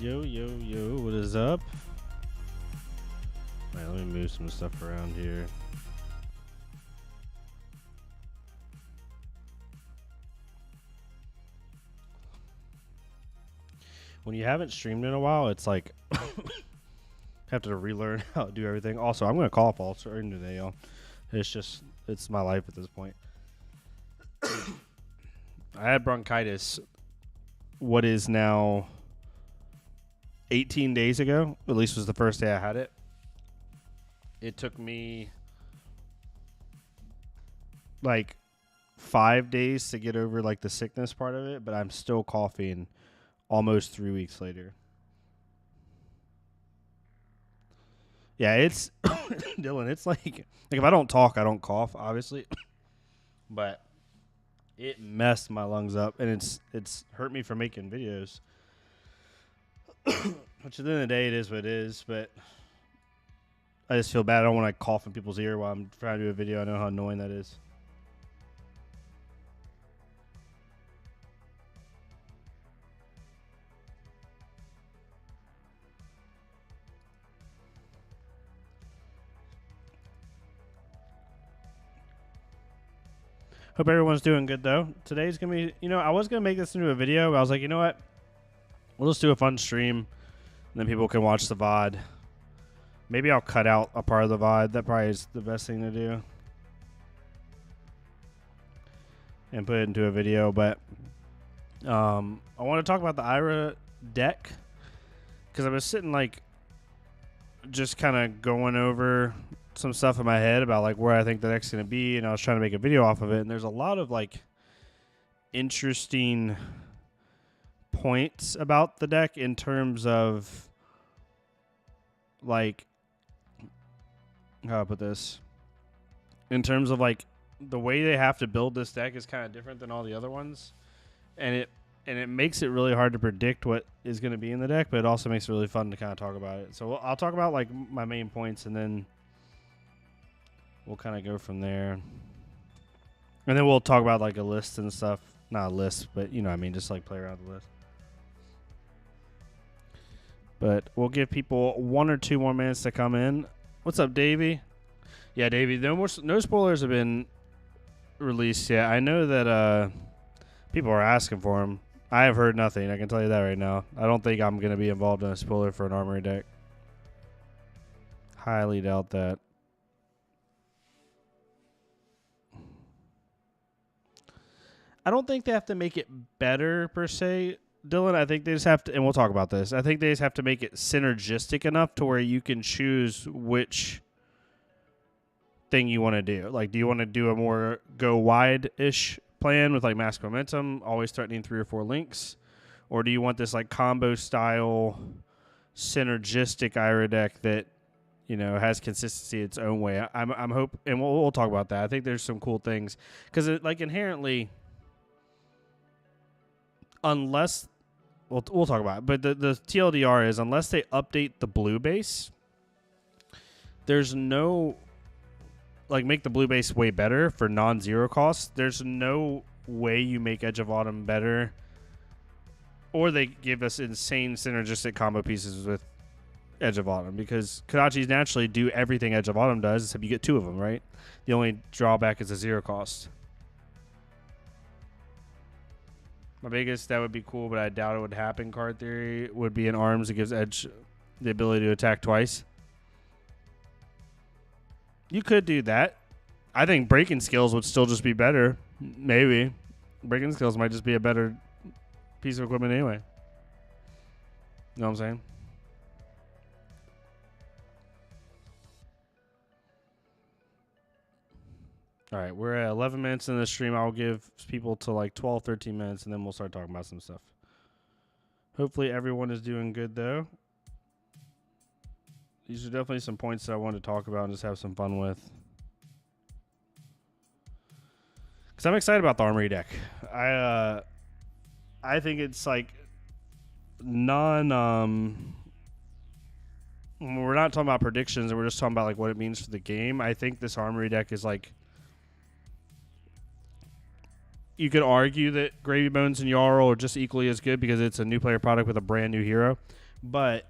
Yo, yo, yo, what is up? Alright, let me move some stuff around here. When you haven't streamed in a while, it's like have to relearn how to do everything. Also, I'm gonna cough all starting today, y'all. It's my life at this point. I had bronchitis what is now 18 days ago. At least was the first day I had it. It took me like 5 days to get over like the sickness part of it, but I'm still coughing almost 3 weeks later. Yeah, it's Dylan, it's like if I don't talk, I don't cough, obviously. But it messed my lungs up, and it's hurt me from making videos. Which at the end of the day, it is what it is. But I just feel bad. I don't want to cough in people's ear while I'm trying to do a video. I know how annoying that is. Hope everyone's doing good, though. Today's going to be, I was going to make this into a video, but I was like, you know what? We'll just do a fun stream, and then people can watch the VOD. Maybe I'll cut out a part of the VOD. That probably is the best thing to do. And put it into a video, but I want to talk about the IRA deck, because I was sitting, like, just kind of going over some stuff in my head about like where I think the deck's going to be, and I was trying to make a video off of it, and there's a lot of like interesting points about the deck in terms of like how do I put this, in terms of like the way they have to build this deck is kind of different than all the other ones, and it makes it really hard to predict what is going to be in the deck, but it also makes it really fun to kind of talk about it. So I'll talk about like my main points, and then we'll kind of go from there. And then we'll talk about like a list and stuff. Not a list, but you know what I mean, just like play around the list. But we'll give people 1 or 2 more minutes to come in. What's up, Davey? Yeah, Davey, no spoilers have been released yet. I know that people are asking for them. I have heard nothing. I can tell you that right now. I don't think I'm going to be involved in a spoiler for an Armory deck. Highly doubt that. I don't think they have to make it better, per se, Dylan. I think they just have to, and we'll talk about this, I think they just have to make it synergistic enough to where you can choose which thing you want to do. Like, do you want to do a more go wide-ish plan with, like, mass momentum, always threatening 3 or 4 links? Or do you want this, like, combo-style synergistic IRA deck that, has consistency its own way? I'm hoping, and we'll talk about that. I think there's some cool things. Because, like, inherently, unless we'll talk about it, but the TLDR is unless they update the blue base, there's no like make the blue base way better for non-zero cost. There's no way you make Edge of Autumn better, or they give us insane synergistic combo pieces with Edge of Autumn, because Kodachis naturally do everything Edge of Autumn does, except you get 2 of them, right? The only drawback is a 0 cost. My biggest, that would be cool, but I doubt it would happen, card theory, would be an Arms that gives Edge the ability to attack twice. You could do that. I think Breaking Skills would still just be better. Maybe. Breaking Skills might just be a better piece of equipment anyway. You know what I'm saying? All right, we're at 11 minutes in the stream. I'll give people to like 12, 13 minutes, and then we'll start talking about some stuff. Hopefully everyone is doing good, though. These are definitely some points that I wanted to talk about and just have some fun with. Because I'm excited about the Armory deck. I think it's like we're not talking about predictions, and we're just talking about like what it means for the game. I think this Armory deck is like, you could argue that Gravy Bones and Jarl are just equally as good because it's a new player product with a brand new hero. But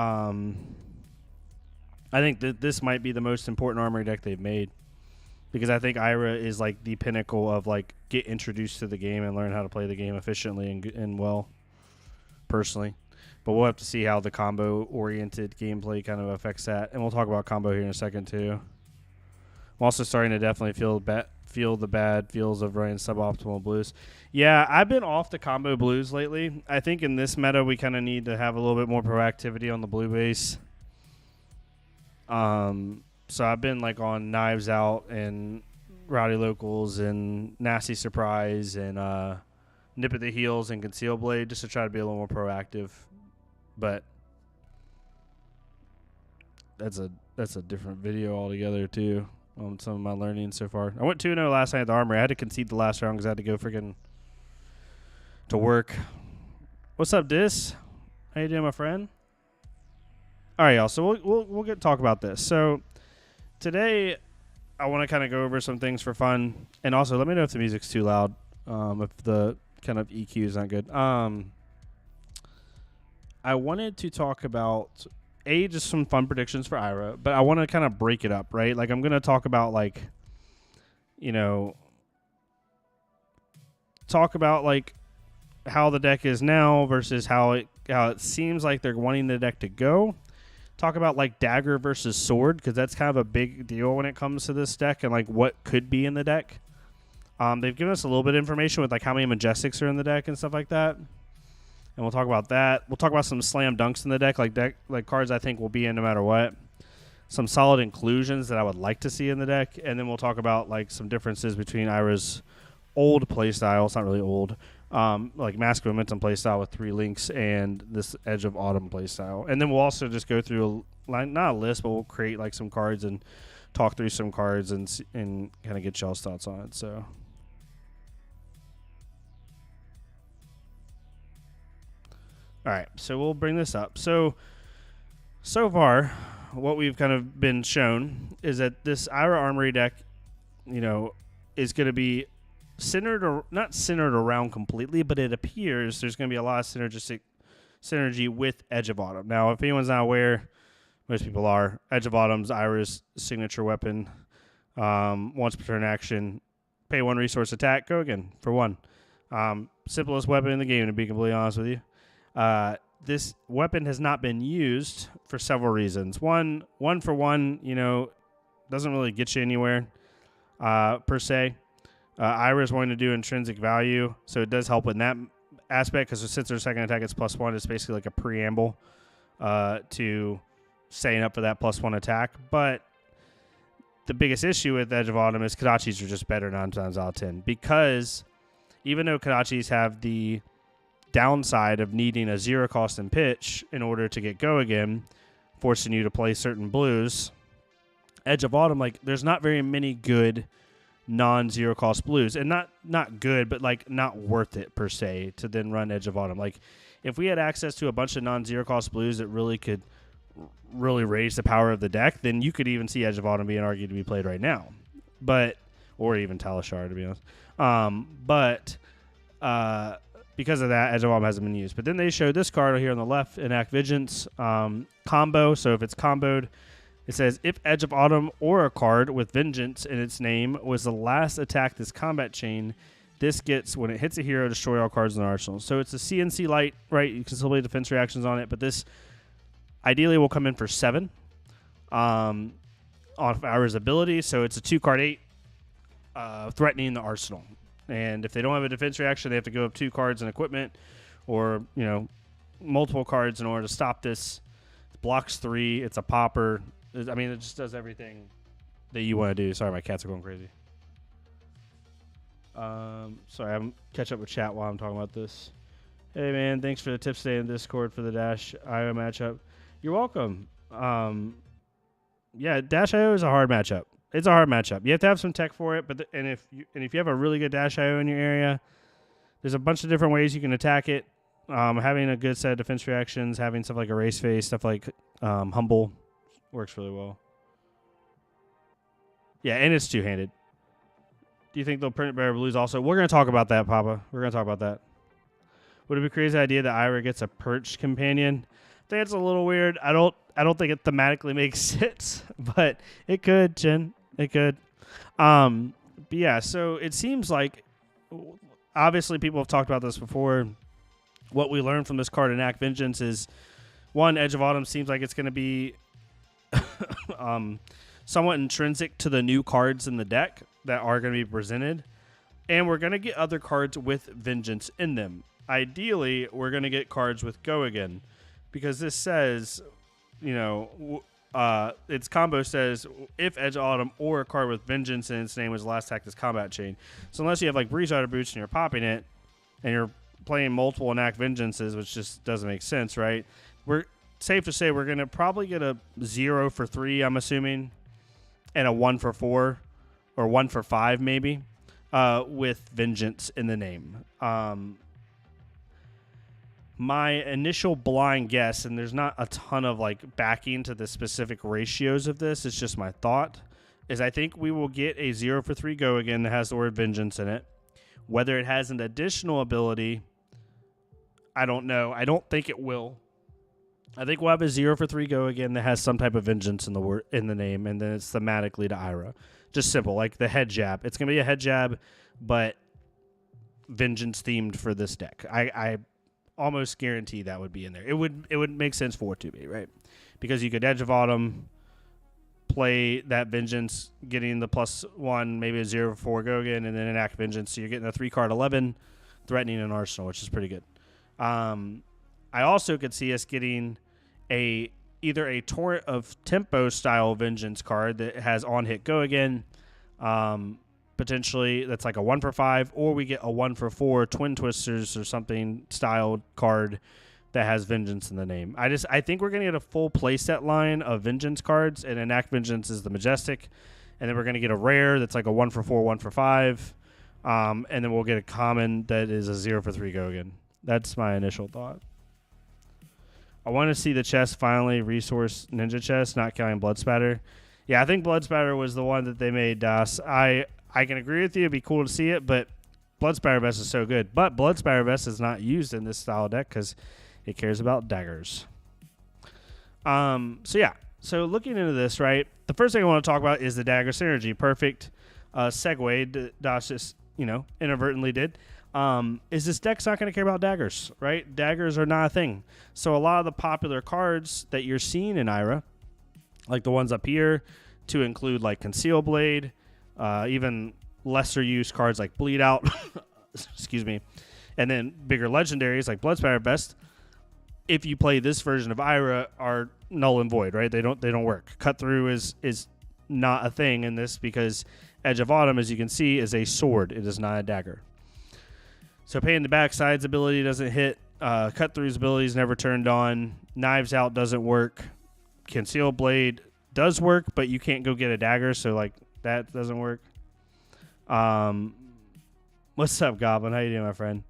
I think that this might be the most important Armory deck they've made, because I think Ira is like the pinnacle of like get introduced to the game and learn how to play the game efficiently and well, personally. But we'll have to see how the combo-oriented gameplay kind of affects that, and we'll talk about combo here in a second too. I'm also starting to definitely feel the bad feels of running suboptimal blues. Yeah, I've been off the combo blues lately. I think in this meta we kind of need to have a little bit more proactivity on the blue base. So I've been like on Knives Out and Rowdy Locals and Nasty Surprise and Nip at the Heels and Conceal Blade, just to try to be a little more proactive. But that's a different video altogether too on some of my learning so far. I went 2-0 last night at the Armory. I had to concede the last round because I had to go freaking to work. What's up, Dis? How you doing, my friend? All right, y'all. So we'll talk about this. So today I want to kind of go over some things for fun, and also let me know if the music's too loud. If the kind of EQ is not good. I wanted to talk about just some fun predictions for Ira, but I want to kind of break it up, right? Like I'm going to talk about like how the deck is now versus how it seems like they're wanting the deck to go. Talk about like dagger versus sword, because that's kind of a big deal when it comes to this deck and like what could be in the deck. They've given us a little bit of information with like how many Majestics are in the deck and stuff like that. And we'll talk about that. We'll talk about some slam dunks in the deck, like cards I think will be in no matter what. Some solid inclusions that I would like to see in the deck. And then we'll talk about like some differences between Ira's old playstyle. It's not really old. Like Mask of Momentum playstyle with 3 links and this Edge of Autumn playstyle. And then we'll also just go through not a list, but we'll create like some cards and talk through some cards and kind of get y'all's thoughts on it. So all right, so we'll bring this up. So far, what we've kind of been shown is that this Ira Armory deck, is going to be not centered around completely, but it appears there's going to be a lot of synergy with Edge of Autumn. Now, if anyone's not aware, most people are. Edge of Autumn's Ira's signature weapon. Once per turn action, pay 1 resource attack, go again for 1. Simplest weapon in the game, to be completely honest with you. This weapon has not been used for several reasons. One for one, doesn't really get you anywhere per se. Ira is wanting to do intrinsic value, so it does help in that aspect, because since their second attack is +1, it's basically like a preamble to setting up for that +1 attack. But the biggest issue with Edge of Autumn is Kodachis are just better 9 times out of 10, because even though Kodachis have the downside of needing a 0 cost and pitch in order to get go again, forcing you to play certain blues, Edge of Autumn, like, there's not very many good non-0 cost blues, and not good, but like not worth it per se to then run Edge of Autumn. Like, if we had access to a bunch of non-0 cost blues that really could really raise the power of the deck, then you could even see Edge of Autumn being argued to be played right now, or even Talishar, to be honest. Because of that, Edge of Autumn hasn't been used. But then they showed this card here on the left, Enact Vengeance combo. So if it's comboed, it says, if Edge of Autumn or a card with Vengeance in its name was the last attack this combat chain, this gets, when it hits a hero, destroy all cards in the arsenal. So it's a CNC light, right? You can still play defense reactions on it, but this ideally will come in for 7 on Ira's ability. So it's a 2-card 8 threatening the arsenal. And if they don't have a defense reaction, they have to go up 2 cards in equipment, or multiple cards in order to stop this. It blocks 3. It's a popper. I mean, it just does everything that you want to do. Sorry, my cats are going crazy. Sorry, I'm catch up with chat while I'm talking about this. Hey man, thanks for the tips today in Discord for the Dash IO matchup. You're welcome. Yeah, Dash IO is a hard matchup. It's a hard matchup. You have to have some tech for it, but if you have a really good Dash IO in your area, there's a bunch of different ways you can attack it. Having a good set of defense reactions, having stuff like Erase Face, stuff like Humble works really well. Yeah, and it's 2-handed. Do you think they'll print better blues also? We're going to talk about that, Papa. We're going to talk about that. Would it be a crazy idea that Ira gets a Perch companion? think it's a little weird. I don't think it thematically makes sense, but it could, Jen. It could. But yeah, so it seems like obviously people have talked about this before. What we learned from this card, Enact Vengeance, is one, Edge of Autumn seems like it's going to be somewhat intrinsic to the new cards in the deck that are going to be presented. And we're going to get other cards with Vengeance in them. Ideally, we're going to get cards with Go Again, because this says, its combo says if Edge of Autumn or a card with Vengeance in its name was last attacked as combat chain. So unless you have like Breeze Rider Boots and you're popping it and you're playing multiple Enact Vengeances, which just doesn't make sense, right? We're safe to say we're going to probably get a 0 for 3, I'm assuming, and a 1 for 4 or 1 for 5 maybe with Vengeance in the name. My initial blind guess, and there's not a ton of like backing to the specific ratios of this, it's just my thought, is I think we will get a 0 for 3 Go Again that has the word Vengeance in it. Whether it has an additional ability, I don't know. I don't think it will. I think we'll have a 0 for 3 Go Again that has some type of Vengeance in the name, and then it's thematically to Ira. Just simple, like the head jab. It's going to be a head jab, but Vengeance themed for this deck. I almost guarantee that would be in there. It would make sense for it to be, right? Because you could Edge of Autumn, play that Vengeance, getting the +1, maybe a 0 for 4 Go Again, and then enact Vengeance. So you're getting a 3-card 11, threatening an arsenal, which is pretty good. I also could see us getting either a Torrent of Tempo style Vengeance card that has on-hit Go Again, potentially that's like a 1 for 5, or we get a 1 for 4 Twin Twisters or something styled card that has Vengeance in the name. I think we're going to get a full playset line of Vengeance cards, and Enact Vengeance is the Majestic, and then we're going to get a rare that's like a 1 for 4, 1 for 5, and then we'll get a common that is a 0 for 3 Go Again. That's my initial thought. I want to see the chest finally, Resource Ninja Chest, not counting Blood Spatter. Yeah, I think Blood Spatter was the one that they made, Das. I can agree with you. It'd be cool to see it, but Blood Spatter Vest is so good. But Blood Spatter Vest is not used in this style deck because it cares about daggers. So looking into this, right, the first thing I want to talk about is the dagger synergy. Perfect segue Das just, inadvertently did. Is this deck's not going to care about daggers, right? Daggers are not a thing. So a lot of the popular cards that you're seeing in Ira, like the ones up here, to include like Conceal Blade, even lesser used cards like Bleed Out, excuse me, and then bigger legendaries like Blood Spatter Vest, if you play this version of Ira, are null and void, right? They don't work. Cut Through is not a thing in this because Edge of Autumn, as you can see, is a sword. It is not a dagger. So Pain in the Backside's ability doesn't hit. Cut Through's ability is never turned on. Knives Out doesn't work. Conceal Blade does work, but you can't go get a dagger, so like that doesn't work. What's up, Goblin? How you doing, my friend?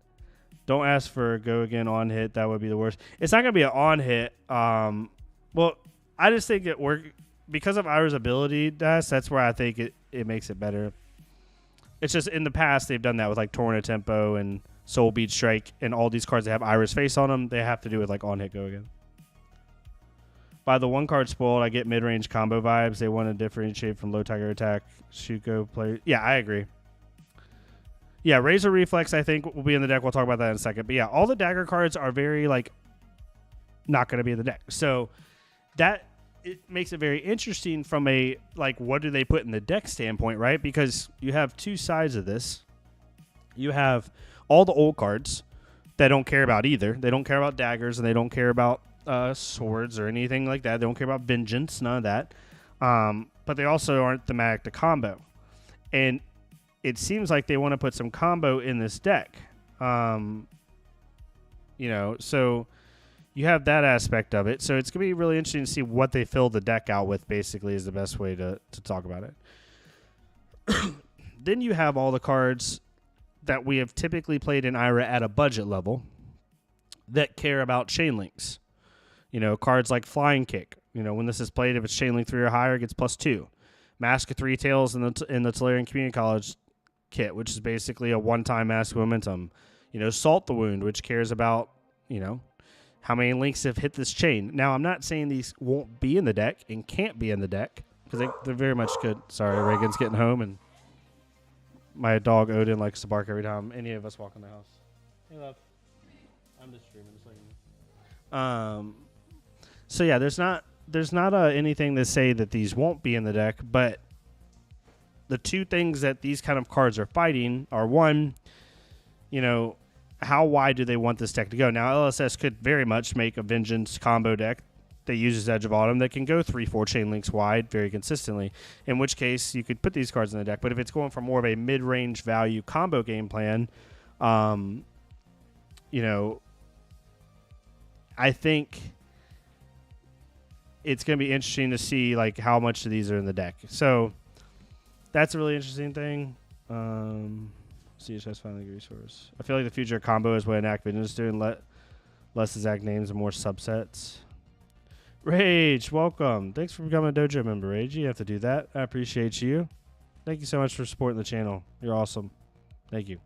Don't ask for a Go Again on hit. That would be the worst. It's not gonna be an on hit. Well, I just think it work because of Ira's ability. That's where I think it makes it better. It's just in the past they've done that with like Torrent of Tempo and Soul Bead Strike and all these cards that have Ira's face on them. They have to do with like on hit Go Again. By the one card spoiled, I get mid-range combo vibes. They want to differentiate from low tiger attack. Shuko player. Yeah, I agree. Yeah, Razor Reflex I think will be in the deck. We'll talk about that in a second. But yeah, all the dagger cards are very like not going to be in the deck. So that it makes it very interesting from a like what do they put in the deck standpoint, right? Because you have two sides of this. You have all the old cards that don't care about either. They don't care about daggers and they don't care about swords or anything like that. They don't care about vengeance, none of that. But they also aren't thematic to combo. And it seems like they want to put some combo in this deck. So you have that aspect of it. So it's going to be really interesting to see what they fill the deck out with, basically, is the best way to talk about it. Then you have all the cards that we have typically played in Ira at a budget level that care about chain links. Cards like Flying Kick. When this is played, if it's chain link 3 or higher, it gets +2. Mask of Three Tails in the Tolarian Community College kit, which is basically a one-time Mask of Momentum. Salt the Wound, which cares about, how many links have hit this chain. Now, I'm not saying these won't be in the deck and can't be in the deck, because they're very much good. Sorry, Reagan's getting home, and my dog Odin likes to bark every time any of us walk in the house. Hey, love. I'm just streaming. Just letting you know. So yeah, there's not anything to say that these won't be in the deck, but the two things that these kind of cards are fighting are, one, how wide do they want this deck to go? Now, LSS could very much make a Vengeance combo deck that uses Edge of Autumn that can go 3-4 chain links wide very consistently, in which case you could put these cards in the deck. But if it's going for more of a mid-range value combo game plan, I think it's going to be interesting to see like how much of these are in the deck. So that's a really interesting thing. CHS finally resource. I feel like the future combo is what Enact Vengeance is doing. Less exact names and more subsets. Rage, welcome. Thanks for becoming a dojo member, Rage. You have to do that. I appreciate you. Thank you so much for supporting the channel. You're awesome. Thank you.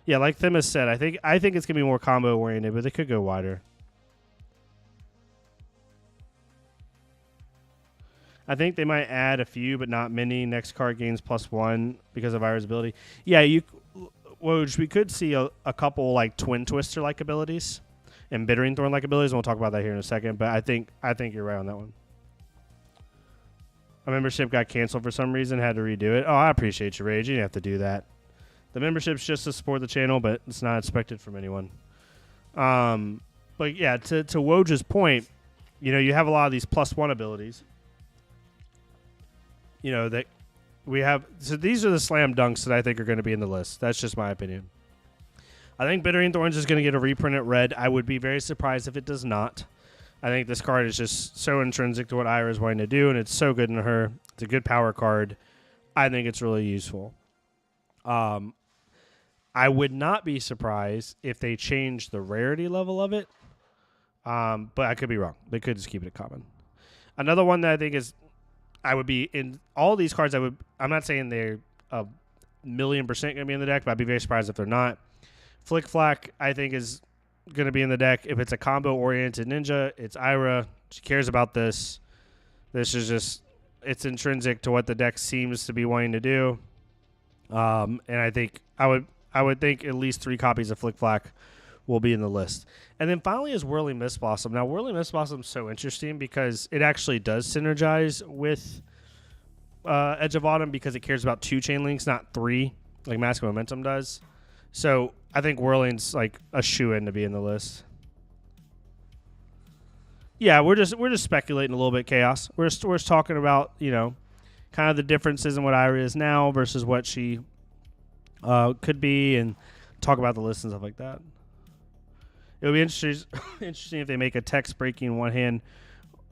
Yeah, like Themis said, I think it's gonna be more combo oriented, but they could go wider. I think they might add a few, but not many. Next card gains +1 because of Ira's ability. Yeah, Woj, we could see a couple like Twin Twister like abilities and Bittering Thorn like abilities, and we'll talk about that here in a second. But I think you're right on that one. A membership got canceled for some reason, had to redo it. Oh, I appreciate you, Rage. You didn't have to do that. The membership's just to support the channel, but it's not expected from anyone. But yeah, to Woj's point, you have a lot of these +1 abilities. That we have. So these are the slam dunks that I think are going to be in the list. That's just my opinion. I think Bittering Thorns is going to get a reprint at red. I would be very surprised if it does not. I think this card is just so intrinsic to what Ira is wanting to do, and it's so good in her. It's a good power card. I think it's really useful. I would not be surprised if they change the rarity level of it, but I could be wrong. They could just keep it common. Another one that I think is, I would be in all these cards. I'm not saying they're 1,000,000% going to be in the deck, but I'd be very surprised if they're not. Flick Flack, I think, is going to be in the deck. If it's a combo-oriented ninja, it's Ira. She cares about this. This is just, it's intrinsic to what the deck seems to be wanting to do. And I think I would think at least 3 copies of Flick Flack will be in the list. And then finally is Whirling Mist Blossom. Now, Whirling Mist Blossom is so interesting because it actually does synergize with Edge of Autumn because it cares about 2 chain links, not 3, like Mask of Momentum does. So I think Whirling's like a shoo-in to be in the list. Yeah, we're just speculating a little bit, Chaos. We're just talking about, kind of the differences in what Ira is now versus what she could be, and talk about the list and stuff like that. It would be interesting if they make a text-breaking one-hand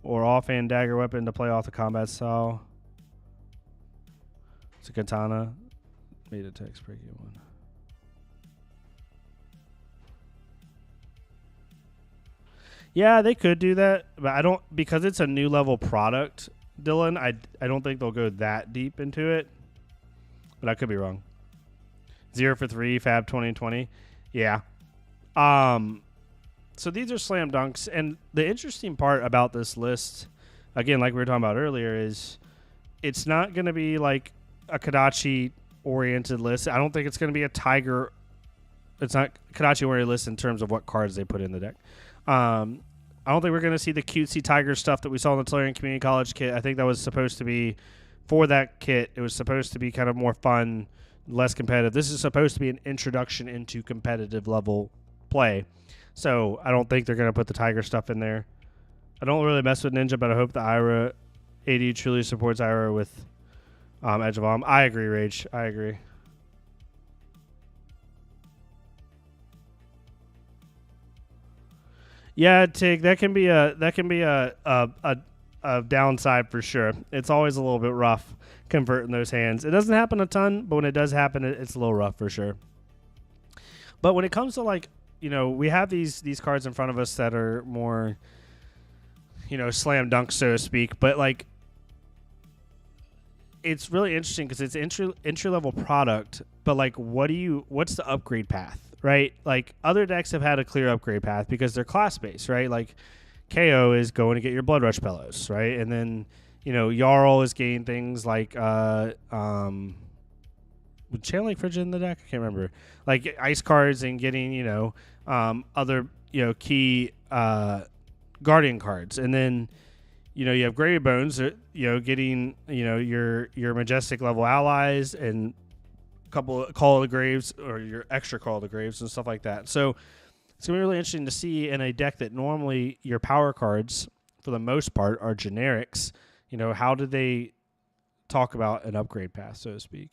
or offhand dagger weapon to play off the combat style. It's a katana. Made a text-breaking one. Yeah, they could do that, but I don't, because it's a new level product, Dylan, I don't think they'll go that deep into it, but I could be wrong. 0 for 3, Fab 2020. Yeah. So these are slam dunks, and the interesting part about this list, again, like we were talking about earlier, is it's not going to be like a Kadachi-oriented list. I don't think it's going to be a Tiger. It's not Kadachi-oriented list in terms of what cards they put in the deck. I don't think we're going to see the cutesy Tiger stuff that we saw in the Tolarian Community College kit. I think that was supposed to be, for that kit, it was supposed to be kind of more fun, less competitive. This is supposed to be an introduction into competitive level play. So I don't think they're going to put the Tiger stuff in there. I don't really mess with Ninja, but I hope the Ira AD truly supports Ira with Edge of Autumn. I agree, Rage. I agree. Yeah, Tig, that can be a downside for sure. It's always a little bit rough converting those hands. It doesn't happen a ton, but when it does happen, it's a little rough for sure. But when it comes to like, we have these cards in front of us that are more, slam dunk, so to speak. But like, it's really interesting because it's entry level product, but like what's the upgrade path, right? Like other decks have had a clear upgrade path because they're class based, right? Like KO is going to get your Blood Rush Bellows, right? And then Jarl is getting things like with Channeling Frigid in the deck, I can't remember, like ice cards and getting other key guardian cards, and then you have Gravy Bones, getting your Majestic level allies and a couple of Call of the Graves or your extra Call of the Graves and stuff like that. So it's gonna be really interesting to see in a deck that normally your power cards for the most part are generics. How do they talk about an upgrade path, so to speak?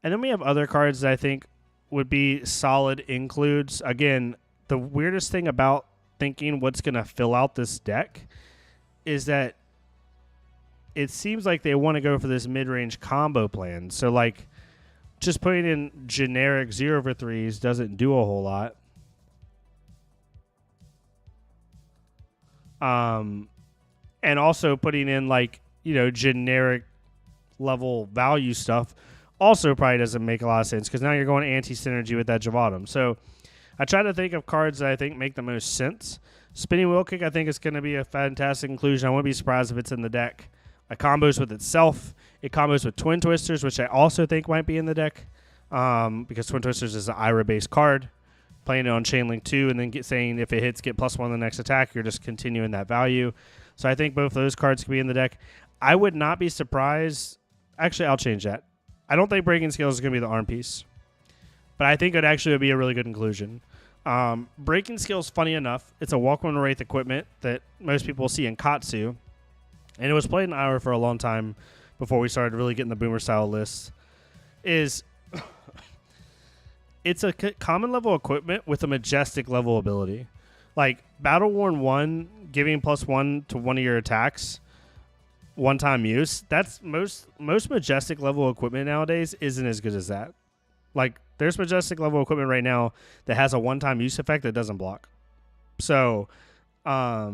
And then we have other cards that I think would be solid includes. Again, the weirdest thing about thinking what's going to fill out this deck is that it seems like they want to go for this mid-range combo plan. So, like, just putting in generic 0-for-3s doesn't do a whole lot. And also putting in, like, generic level value stuff also probably doesn't make a lot of sense because now you're going anti-synergy with Edge of Autumn. So I try to think of cards that I think make the most sense. Spinning Wheel Kick I think is going to be a fantastic inclusion. I wouldn't be surprised if it's in the deck. It combos with itself. It combos with Twin Twisters, which I also think might be in the deck because Twin Twisters is an Ira-based card. Playing it on Chainlink 2 and then saying if it hits, get +1 the next attack. You're just continuing that value. So I think both those cards could be in the deck. I would not be surprised. Actually, I'll change that. I don't think Breaking Scales is going to be the arm piece, but I think it actually would be a really good inclusion. Breaking Scales, funny enough, it's a Welcome to Wraith equipment that most people see in Katsu, and it was played in Ira for a long time before we started really getting the Boomer style lists. It's a common level equipment with a Majestic level ability. Like Battle Worn 1 giving +1 to one of your attacks, one-time use, that's most Majestic level equipment nowadays isn't as good as that. Like there's Majestic level equipment right now that has a one-time use effect that doesn't block. So I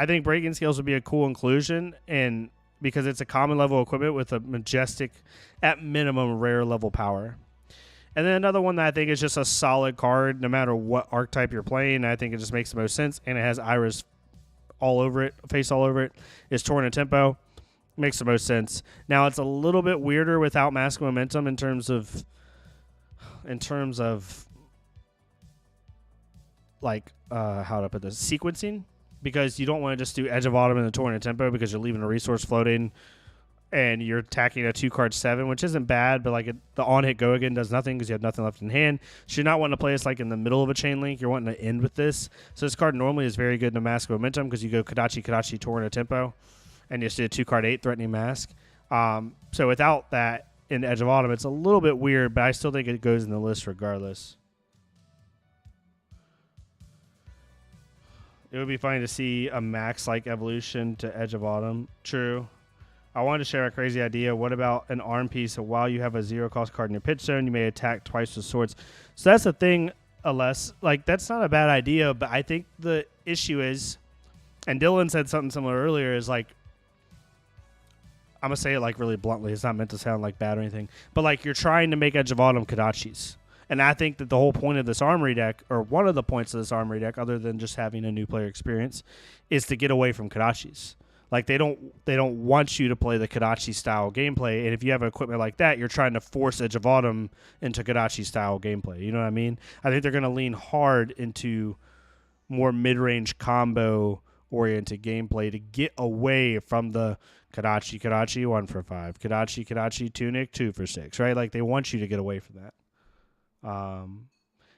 think Breaking Scales would be a cool inclusion, and because it's a common level equipment with a Majestic at minimum rare level power. And then another one that I think is just a solid card no matter what archetype you're playing. I think it just makes the most sense, and it has Iris all over it, face all over it, is Torrent of Tempo. Makes the most sense. Now it's a little bit weirder without Mask Momentum in terms of like how to put this, sequencing, because you don't want to just do Edge of Autumn and the Torrent of Tempo because you're leaving a resource floating and you're attacking a 2-card 7, which isn't bad, but like the on-hit go again does nothing because you have nothing left in hand. So you're not wanting to play this like in the middle of a chain link. You're wanting to end with this. So this card normally is very good in a Mask of Momentum because you go Kadachi, Torrent of Tempo, and you just do a 2-card 8 Threatening Mask. So without that in Edge of Autumn, it's a little bit weird, but I still think it goes in the list regardless. It would be funny to see a max-like evolution to Edge of Autumn. True. I wanted to share a crazy idea. What about an arm piece? So while you have a 0-cost card in your pitch zone, you may attack twice with swords. So that's the thing, Aless. Like, that's not a bad idea, but I think the issue is, and Dylan said something similar earlier, is like, I'm going to say it like really bluntly. It's not meant to sound like bad or anything. But like, you're trying to make Edge of Autumn Kadachis. And I think that the whole point of this Armory deck, or one of the points of this Armory deck, other than just having a new player experience, is to get away from Kadachis. Like they don't want you to play the Kadachi style gameplay, and if you have equipment like that, you're trying to force Edge of Autumn into Kadachi style gameplay. You know what I mean? I think they're going to lean hard into more mid-range combo oriented gameplay to get away from the Kadachi 1 for 5, Kadachi Tunic 2 for 6, right? Like they want you to get away from that.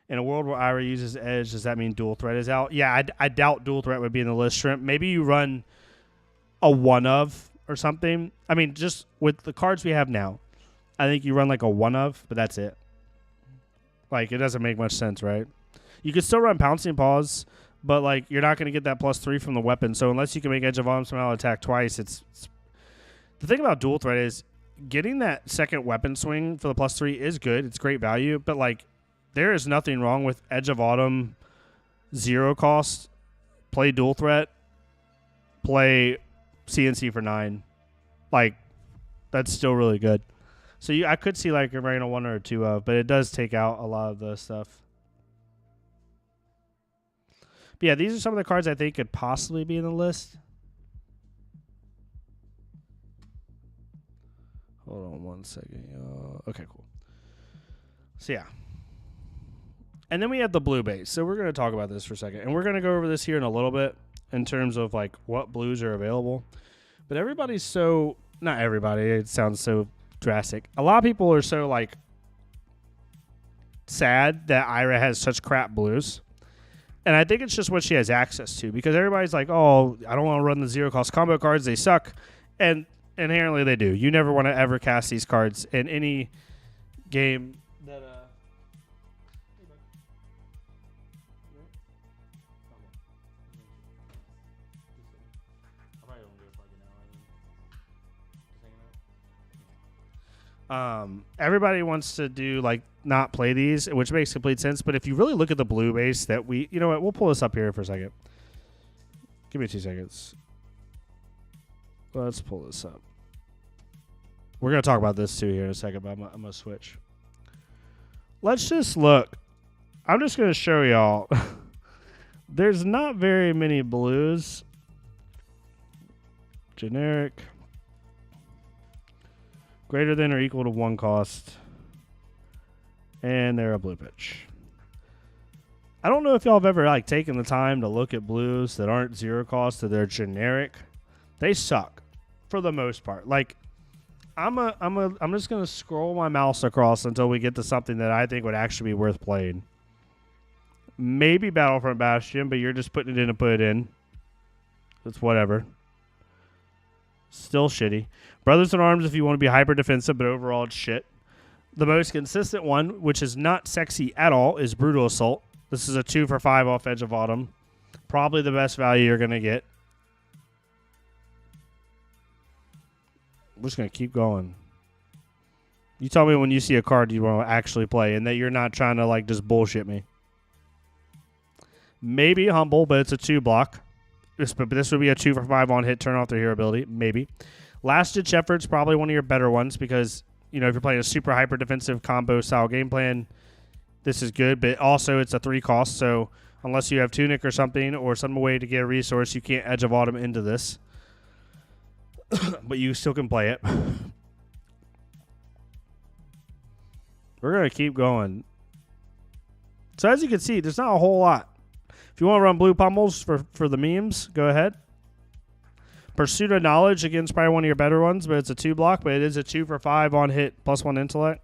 In a world where Ira uses Edge, does that mean Dual Threat is out? Yeah, I doubt Dual Threat would be in the list, Shrimp. Maybe you run a 1-of or something. I mean, just with the cards we have now, I think you run like a 1-of, but that's it. Like, it doesn't make much sense, right? You could still run Pouncing Paws, but like you're not going to get that +3 from the weapon. So unless you can make Edge of Autumn somehow attack twice, it's the thing about Dual Threat is getting that second weapon swing for the +3 is good. It's great value, but like there is nothing wrong with Edge of Autumn 0-cost, play Dual Threat, play CNC for 9, like that's still really good. So I could see like a Arena 1 or 2 of, but it does take out a lot of the stuff. But yeah, these are some of the cards I think could possibly be in the list. Hold on 1 second. Okay, cool. So yeah. And then we have the blue base. So we're going to talk about this for a second. And we're going to go over this here in a little bit in terms of like what blues are available. But everybody's so, not everybody, it sounds so drastic. A lot of people are so like sad that Ira has such crap blues. And I think it's just what she has access to, because everybody's like, oh, I don't want to run the zero cost combo cards. They suck. And inherently they do. You never want to ever cast these cards in any game that everybody wants to do like not play these, which makes complete sense. But if you really look at the blue base that we, you know what, we'll pull this up here for a second. Give me 2 seconds. Let's pull this up. We're going to talk about this too here in a second, but I'm going to switch. Let's just look. I'm just going to show y'all. There's not very many blues. Generic. Greater than or equal to 1 cost. And they're a blue pitch. I don't know if y'all have ever like taken the time to look at blues that aren't 0 cost, that they're generic. They suck for the most part. Like I'm just gonna scroll my mouse across until we get to something that I think would actually be worth playing. Maybe Battlefront Bastion, but you're just putting it in to put it in. It's whatever. Still shitty. Brothers in Arms if you want to be hyper defensive, but overall it's shit. The most consistent one, which is not sexy at all, is Brutal Assault. This is a 2 for 5 off Edge of Autumn. Probably the best value you're going to get. We're just going to keep going. You tell me when you see a card you want to actually play and that you're not trying to like just bullshit me. Maybe Humble, but it's a 2 block. This would be a 2 for 5 on hit, turn off their hero ability. Maybe. Last Ditch Effort's probably one of your better ones because, you know, if you're playing a super hyper defensive combo style game plan, this is good. But also it's a 3 cost, so unless you have Tunic or something or some way to get a resource, you can't Edge of Autumn into this. But you still can play it. We're going to keep going. So as you can see, there's not a whole lot. If you want to run blue pummels for the memes, go ahead. Pursuit of Knowledge, again, is probably one of your better ones, but it's a 2 block, but it is a 2 for 5 on hit, +1 intellect.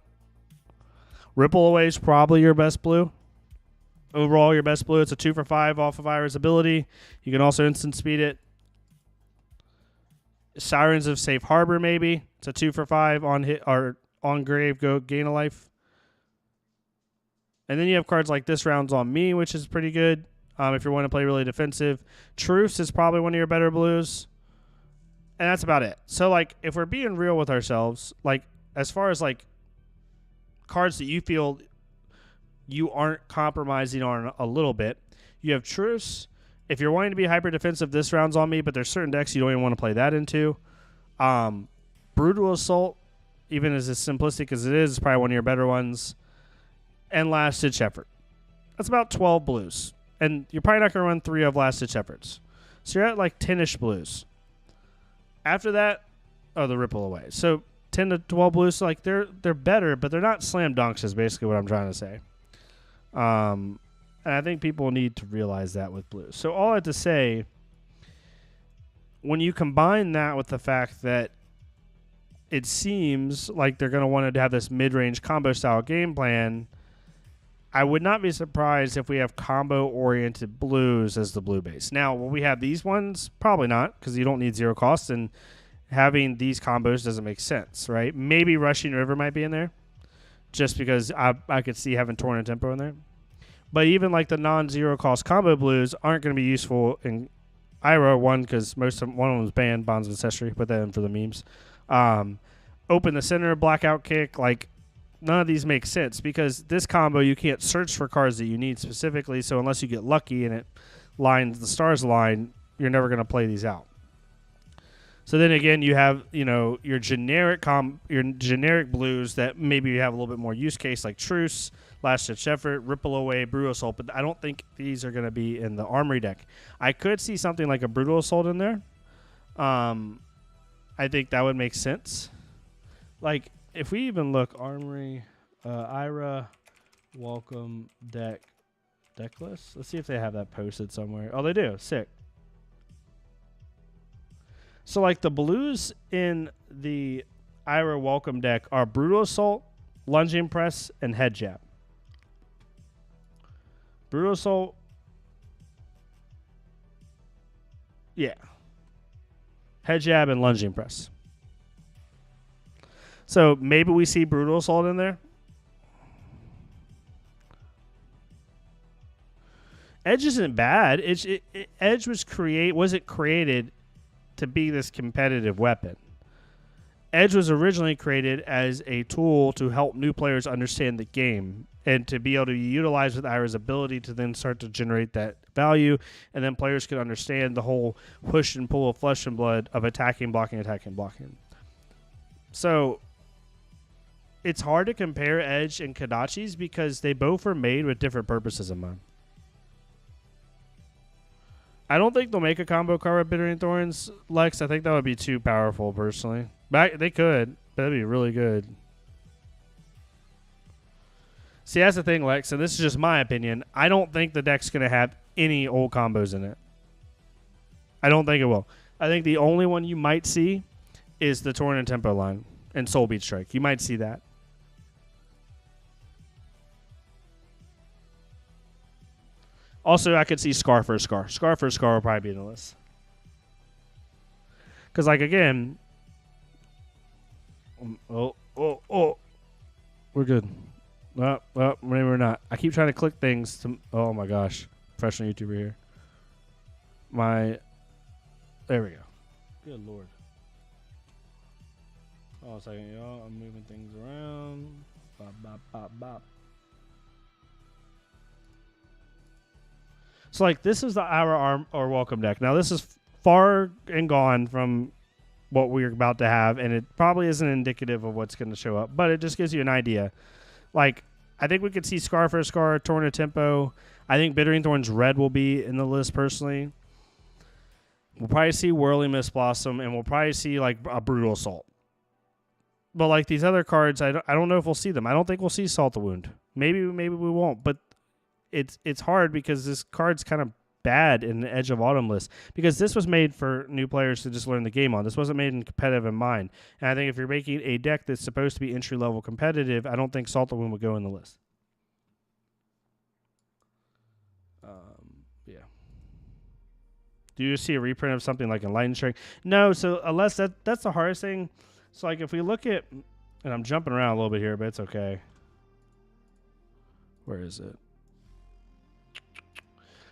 Ripple Away is probably your best blue. Overall, your best blue. It's a 2 for 5 off of Ira's ability. You can also instant speed it. Sirens of Safe Harbor, maybe. It's a 2 for 5 on hit or on grave, go gain a life. And then you have cards like This Round's on Me, which is pretty good. If you want to play really defensive. Truce is probably one of your better blues. And that's about it. So, like, if we're being real with ourselves, like, as far as, like, cards that you feel you aren't compromising on a little bit, you have Truce. If you're wanting to be hyper defensive, This Round's on Me, but there's certain decks you don't even want to play that into. Brutal Assault, even as simplistic as it is probably one of your better ones. And Last Ditch Effort. That's about 12 blues. And you're probably not going to run 3 of Last Ditch Efforts. So you're at like 10-ish blues. After that, the Ripple Away. So 10 to 12 blues, so like they're better, but they're not slam dunks is basically what I'm trying to say. And I think people need to realize that with blues. So all I have to say, when you combine that with the fact that it seems like they're going to want to have this mid-range combo style game plan, I would not be surprised if we have combo-oriented blues as the blue base. Now, will we have these ones? Probably not, because you don't need 0 cost, and having these combos doesn't make sense, right? Maybe Rushing River might be in there, just because I could see having Torn and Tempo in there. But even like the non-0 cost combo blues aren't going to be useful in Ira, one, because one of them is banned, Bonds of Ancestry, put that in for the memes. Open the Center, Blackout Kick, like, none of these make sense because this combo you can't search for cards that you need specifically. So unless you get lucky and it lines the stars align, you're never going to play these out. So then again, you have your generic blues that maybe you have a little bit more use case, like Truce, Last Ditch Effort, Ripple Away, Brutal Assault. But I don't think these are going to be in the Armory deck. I could see something like a Brutal Assault in there. I think that would make sense. Like if we even look Armory, Ira, Welcome deck list. Let's see if they have that posted somewhere. Oh, they do. Sick. So, like, the blues in the Ira Welcome deck are Brutal Assault, Lunging Press, and Head Jab. Brutal Assault. Yeah. Head Jab and Lunging Press. So, maybe we see Brutal Assault in there. Edge isn't bad. Edge wasn't created to be this competitive weapon. Edge was originally created as a tool to help new players understand the game and to be able to utilize with Ira's ability to then start to generate that value, and then players could understand the whole push and pull of flesh and blood of attacking, blocking. So it's hard to compare Edge and Kodachi's because they both are made with different purposes in mind. I don't think they'll make a combo card with Bittering Thorns, Lex. I think that would be too powerful, personally. But they could. But that'd be really good. See, that's the thing, Lex, and this is just my opinion. I don't think the deck's going to have any old combos in it. I don't think it will. I think the only one you might see is the Torn and Tempo line and Soul Beat Strike. You might see that. Also, I could see Scar for Scar. Scar for Scar will probably be in the list. Because, like, again... Oh. We're good. Well, maybe we're not. I keep trying to click things to... Oh, my gosh. Professional YouTuber here. There we go. Good Lord. Hold on a second, y'all. I'm moving things around. Bop. So, like, this is the Ira Arm or Welcome deck. Now, this is far and gone from what we're about to have, and it probably isn't indicative of what's going to show up, but it just gives you an idea. Like, I think we could see Scar for Scar, Torn of Tempo. I think Bittering Thorns Red will be in the list, personally. We'll probably see Whirling Mist Blossom, and we'll probably see, like, a Brutal Assault. But, like, these other cards, I don't know if we'll see them. I don't think we'll see Salt the Wound. Maybe we won't, but it's hard because this card's kind of bad in the Edge of Autumn list because this was made for new players to just learn the game on. This wasn't made in competitive in mind. And I think if you're making a deck that's supposed to be entry-level competitive, I don't think Salt the Wound would go in the list. Yeah. Do you see a reprint of something like Enlightened Strike? No, so unless that's the hardest thing. So, like, if we look at... And I'm jumping around a little bit here, but it's okay. Where is it?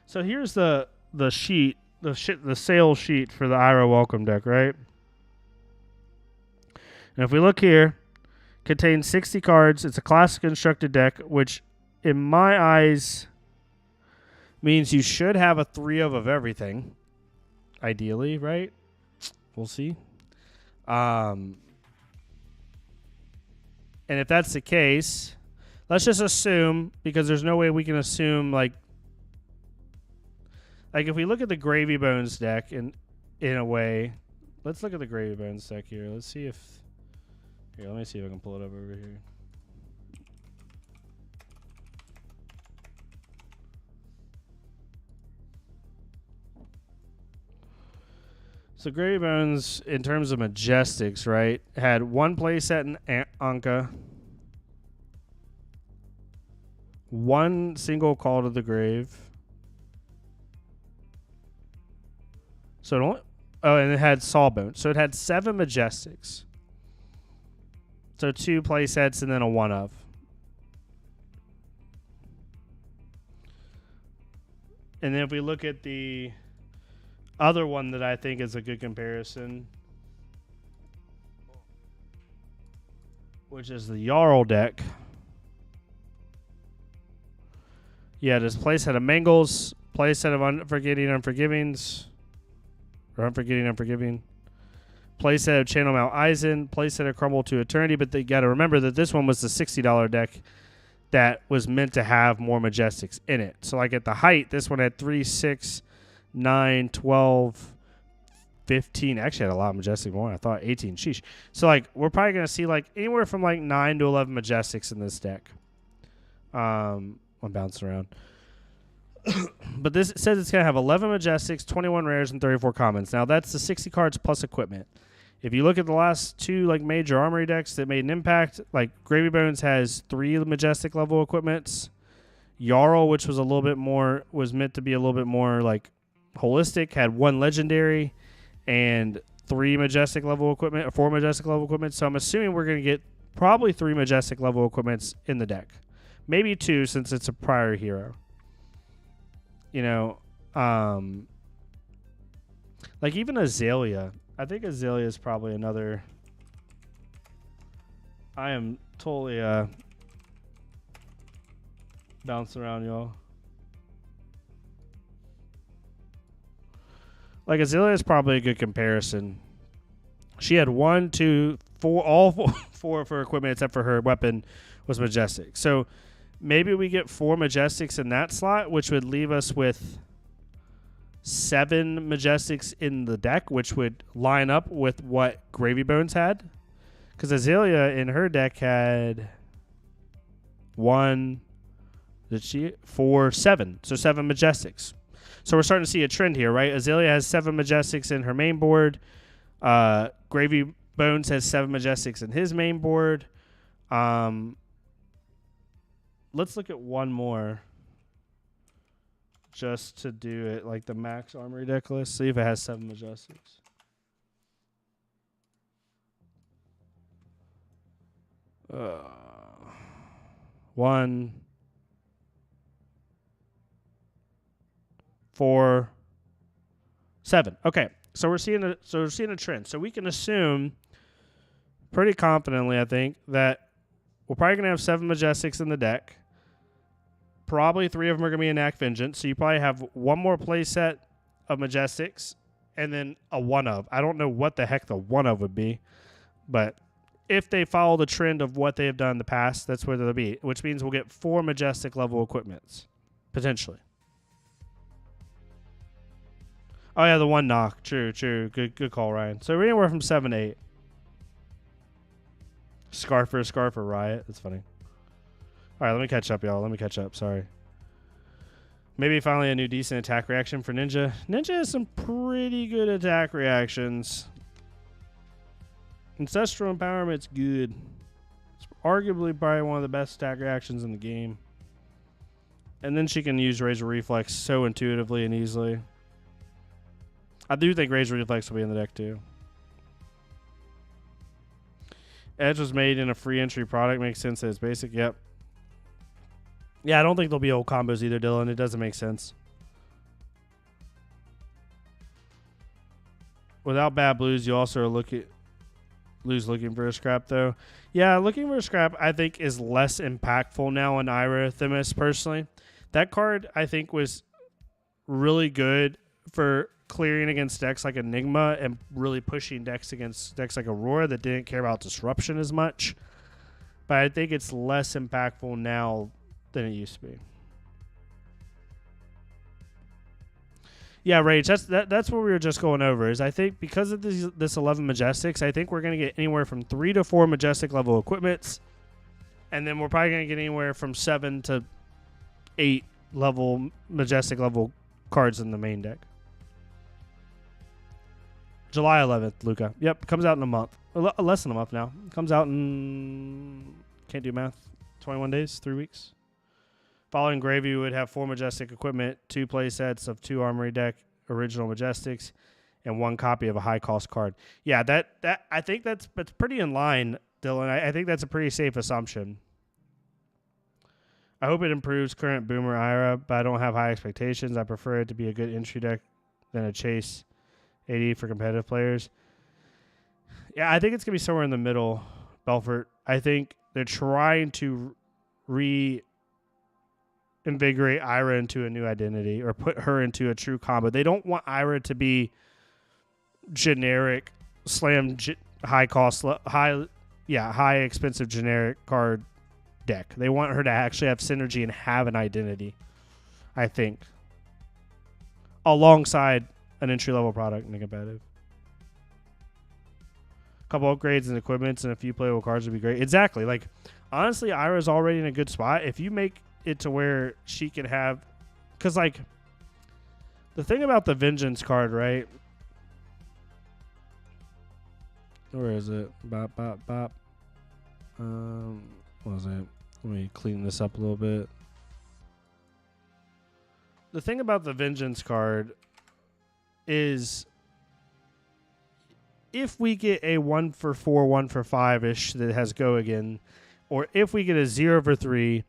So here's the sheet, the sales sheet for the Ira Welcome deck, right? And if we look here, contains 60 cards. It's a classic constructed deck, which in my eyes means you should have a 3 of everything, ideally, right? We'll see. And if that's the case, let's just assume, because there's no way we can assume, like if we look at the Gravy Bones deck in a way, let's look at the Gravy Bones deck here. Let's see if... Here, let me see if I can pull it up over here. So Gravy Bones, in terms of Majestics, right, had one playset in Anka, one single Call to the Grave. So it only, and it had Sawbone. So it had 7 Majestics. So 2 play sets and then a 1 of. And then if we look at the other one that I think is a good comparison, which is the Jarl deck. Yeah, this play set of Mangles, play set of Unforgetting Unforgivings. Or Unforgetting Unforgiving. Playset of Channel Mount Eisen, playset of Crumble to Eternity, but they got to remember that this one was the $60 deck that was meant to have more Majestics in it. So like at the height, this one had 3, 6, 9, 12, 15. Actually had a lot of Majestic more. I thought 18. Sheesh. So like we're probably going to see like anywhere from like 9 to 11 Majestics in this deck. I'm bouncing around. But this says it's going to have 11 Majestics, 21 rares, and 34 commons. Now that's the 60 cards plus equipment. If you look at the last two like major Armory decks that made an impact, like Gravy Bones has 3 Majestic level equipments. Jarl, which was a little bit more, was meant to be a little bit more like holistic, had 1 legendary and 3 Majestic level equipment, or 4 Majestic level equipment. So I'm assuming we're going to get probably 3 Majestic level equipments in the deck. Maybe 2 since it's a prior hero. You know, like even Azalea. I think Azalea is probably another. I am totally bouncing around, y'all. Like Azalea is probably a good comparison. She had 1, 2, 4, all 4 of her equipment except for her weapon was Majestic. So maybe we get 4 Majestics in that slot, which would leave us with 7 Majestics in the deck, which would line up with what Gravy Bones had. Because Azalea in her deck had 1, 4, 7. So 7 Majestics. So we're starting to see a trend here, right? Azalea has 7 Majestics in her main board. Gravy Bones has 7 Majestics in his main board. Let's look at one more just to do it like the max Armory deck list. See if it has 7 Majestics. Uh, 1, 4, 7. Okay, so we're seeing a trend. So we can assume pretty confidently, I think, that we're probably gonna have 7 Majestics in the deck. Probably 3 of them are going to be Enact Vengeance. So you probably have 1 more play set of Majestics and then a 1 of. I don't know what the heck the 1 of would be. But if they follow the trend of what they have done in the past, that's where they'll be. Which means we'll get 4 Majestic level equipments. Potentially. Oh, yeah, the 1 knock. True. Good call, Ryan. So we're anywhere from 7 to 8. Scarfer, Riot. That's funny. All right, let me catch up, y'all. Let me catch up. Sorry. Maybe finally a new decent attack reaction for Ninja. Ninja has some pretty good attack reactions. Ancestral Empowerment's good. It's arguably probably one of the best attack reactions in the game. And then she can use Razor Reflex so intuitively and easily. I do think Razor Reflex will be in the deck too. Edge was made in a free entry product. Makes sense that it's basic. Yep. Yeah, I don't think there'll be old combos either, Dylan. It doesn't make sense. Without bad blues, you also lose looking for a scrap, though. Yeah, looking for a scrap, I think, is less impactful now in Ira Themis, personally. That card, I think, was really good for clearing against decks like Enigma and really pushing decks against decks like Aurora that didn't care about disruption as much. But I think it's less impactful now than it used to be. Yeah, Rage, that's what we were just going over. Is I think because of this 11 Majestics, I think we're going to get anywhere from 3 to 4 Majestic level equipments, and then we're probably going to get anywhere from 7 to 8 level Majestic level cards in the main deck. July 11th, Luca. Yep, comes out in a month. Less than a month now. Comes out in, can't do math, 21 days, 3 weeks. Following Gravy, we would have 4 Majestic equipment, 2 play sets of 2 Armory deck original Majestics, and 1 copy of a high-cost card. Yeah, that I think that's pretty in line, Dylan. I think that's a pretty safe assumption. I hope it improves current Boomer Ira, but I don't have high expectations. I prefer it to be a good entry deck than a chase AD for competitive players. Yeah, I think it's going to be somewhere in the middle, Belfort. I think they're trying to reinvigorate Ira into a new identity or put her into a true combo. They don't want Ira to be generic slam high expensive generic card deck. They want her to actually have synergy and have an identity, I think, alongside an entry level product in the competitive. A couple upgrades and equipments and a few playable cards would be great. Exactly. Like, honestly, Ira's already in a good spot. If you make it to where she can have, because like the thing about the Vengeance card, right? Where is it? Bop, bop, bop. What was it? Let me clean this up a little bit. The thing about the Vengeance card is if we get a 1 for 4, 1 for 5-ish that has go again, or if we get a 0 for 3,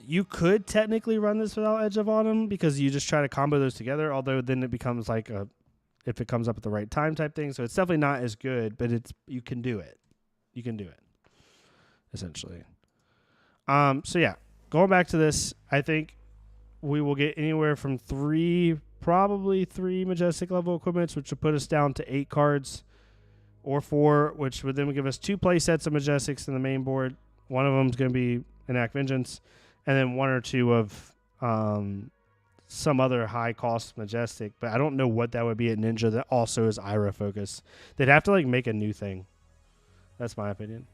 you could technically run this without Edge of Autumn because you just try to combo those together, although then it becomes like a if it comes up at the right time type thing. So it's definitely not as good, but you can do it. You can do it, essentially. So yeah, going back to this, I think we will get anywhere from probably three Majestic level equipments, which would put us down to 8 cards, or 4, which would then give us 2 play sets of Majestics in the main board. One of them is going to be Enact Vengeance, and then 1 or 2 of some other high cost Majestic, but I don't know what that would be at Ninja that also is Ira focused. They'd have to like make a new thing. That's my opinion.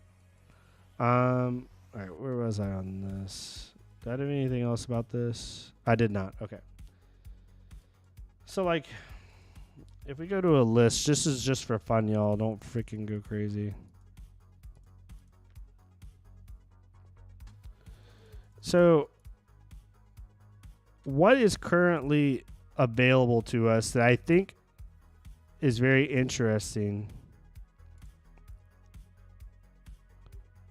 All right, where was I on this? Did I have anything else about this? I did not. Okay. So like, if we go to a list, this is just for fun, y'all. Don't freaking go crazy. So, what is currently available to us that I think is very interesting?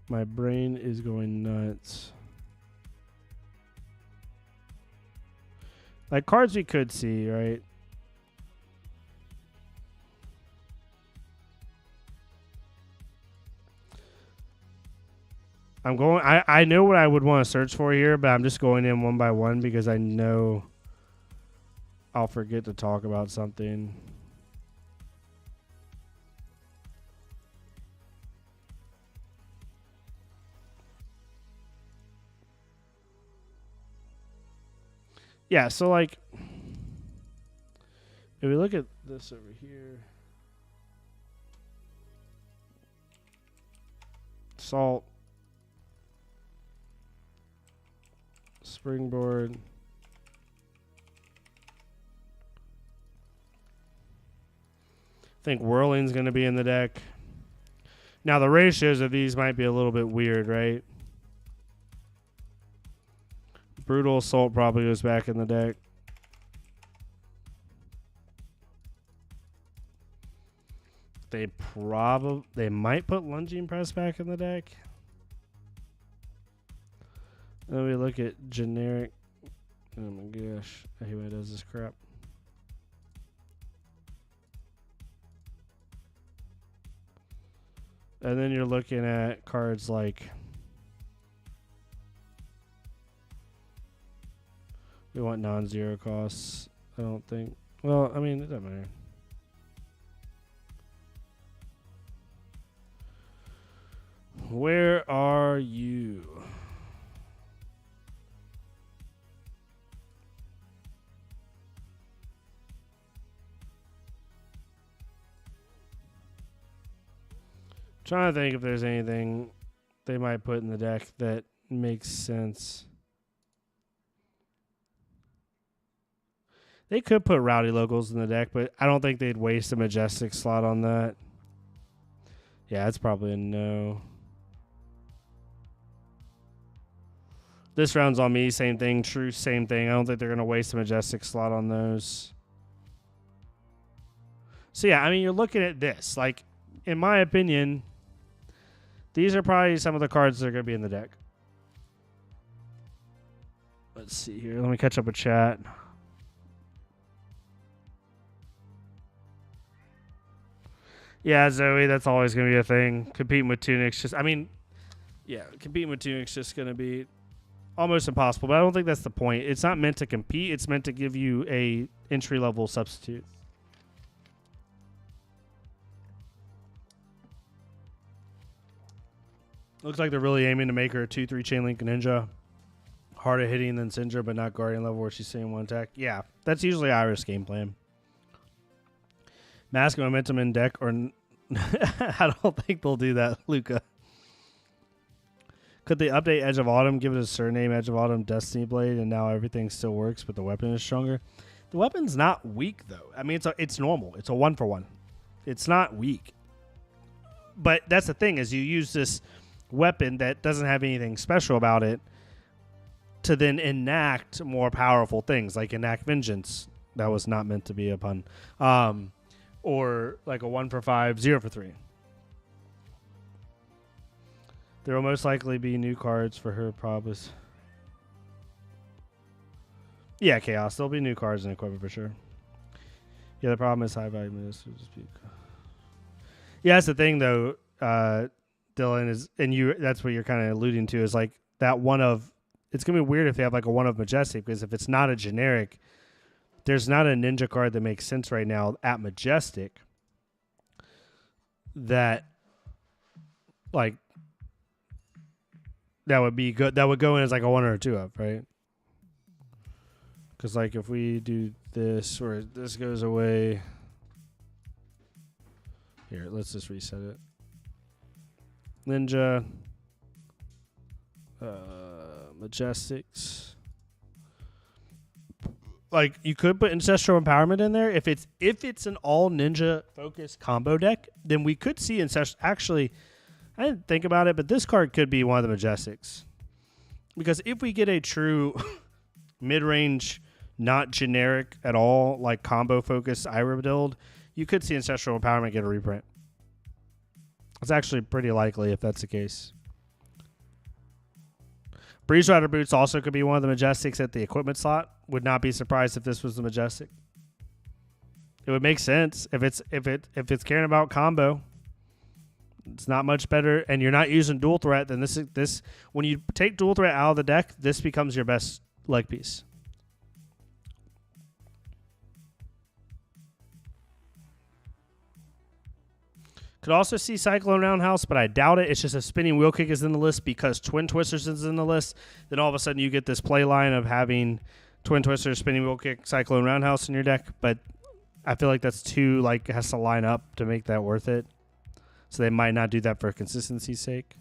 My brain is going nuts. Like cards we could see, right? I know what I would want to search for here, but I'm just going in one by one because I know I'll forget to talk about something. Yeah, so like, if we look at this over here, Salt, Springboard, I think Whirling's going to be in the deck. Now the ratios of these might be a little bit weird, right? Brutal Assault probably goes back in the deck. They might put Lunging Press back in the deck. Then we look at generic. Oh my gosh, I hate when it does this crap. And then you're looking at cards like, we want non-zero costs. I don't think. Well, I mean, it doesn't matter. Where are you? Trying to think if there's anything they might put in the deck that makes sense. They could put Rowdy Locals in the deck, but I don't think they'd waste a Majestic slot on that. Yeah, it's probably a no. This round's on me. Same thing. True, same thing. I don't think they're going to waste a Majestic slot on those. So, yeah, I mean, you're looking at this. Like, in my opinion, these are probably some of the cards that are going to be in the deck. Let's see here. Let me catch up with chat. Yeah, Zoe, that's always going to be a thing. Competing with Tunic's just, I mean, yeah, competing with Tunic's just going to be almost impossible, but I don't think that's the point. It's not meant to compete. It's meant to give you a entry-level substitute. Looks like they're really aiming to make her a 2/3 chain link ninja. Harder hitting than Syndra, but not guardian level where she's saying one attack. Yeah, that's usually Iris game plan. Mask momentum in deck, or I don't think they'll do that, Luca. Could they update Edge of Autumn, give it a surname, Edge of Autumn, Destiny Blade, and now everything still works, but the weapon is stronger? The weapon's not weak, though. I mean, it's normal. It's a 1-for-1. It's not weak. But that's the thing, is you use this weapon that doesn't have anything special about it to then enact more powerful things, like enact Vengeance. That was not meant to be a pun. Or like a 1-for-5, 0-for-3. There will most likely be new cards for her probs. Yeah, Chaos. There'll be new cards and equipment for sure. Yeah, the problem is high value ministers. Yeah, that's the thing though, Dylan, is, and you, that's what you're kind of alluding to, is like that one of, it's going to be weird if they have like a one of Majestic, because if it's not a generic, there's not a ninja card that makes sense right now at Majestic that like that would be good, that would go in as like a 1 or a 2 of, right? Because like if we do this, or this goes away here, let's just reset it. Ninja, Majestics. Like you could put Ancestral Empowerment in there if it's an all ninja focused combo deck. Then we could see Ancestral. Actually, I didn't think about it, but this card could be one of the Majestics, because if we get a true mid range, not generic at all, like combo focused Ira build, you could see Ancestral Empowerment get a reprint. It's actually pretty likely if that's the case. Breeze Rider Boots also could be one of the Majestics at the equipment slot. Would not be surprised if this was the Majestic. It would make sense if it's caring about combo. It's not much better, and you're not using dual threat. Then this when you take dual threat out of the deck, this becomes your best leg piece. Could also see Cyclone Roundhouse, but I doubt it. It's just a Spinning Wheel Kick is in the list because Twin Twisters is in the list. Then all of a sudden you get this play line of having Twin Twisters, Spinning Wheel Kick, Cyclone Roundhouse in your deck. But I feel like that's too, like, it has to line up to make that worth it. So they might not do that for consistency's sake.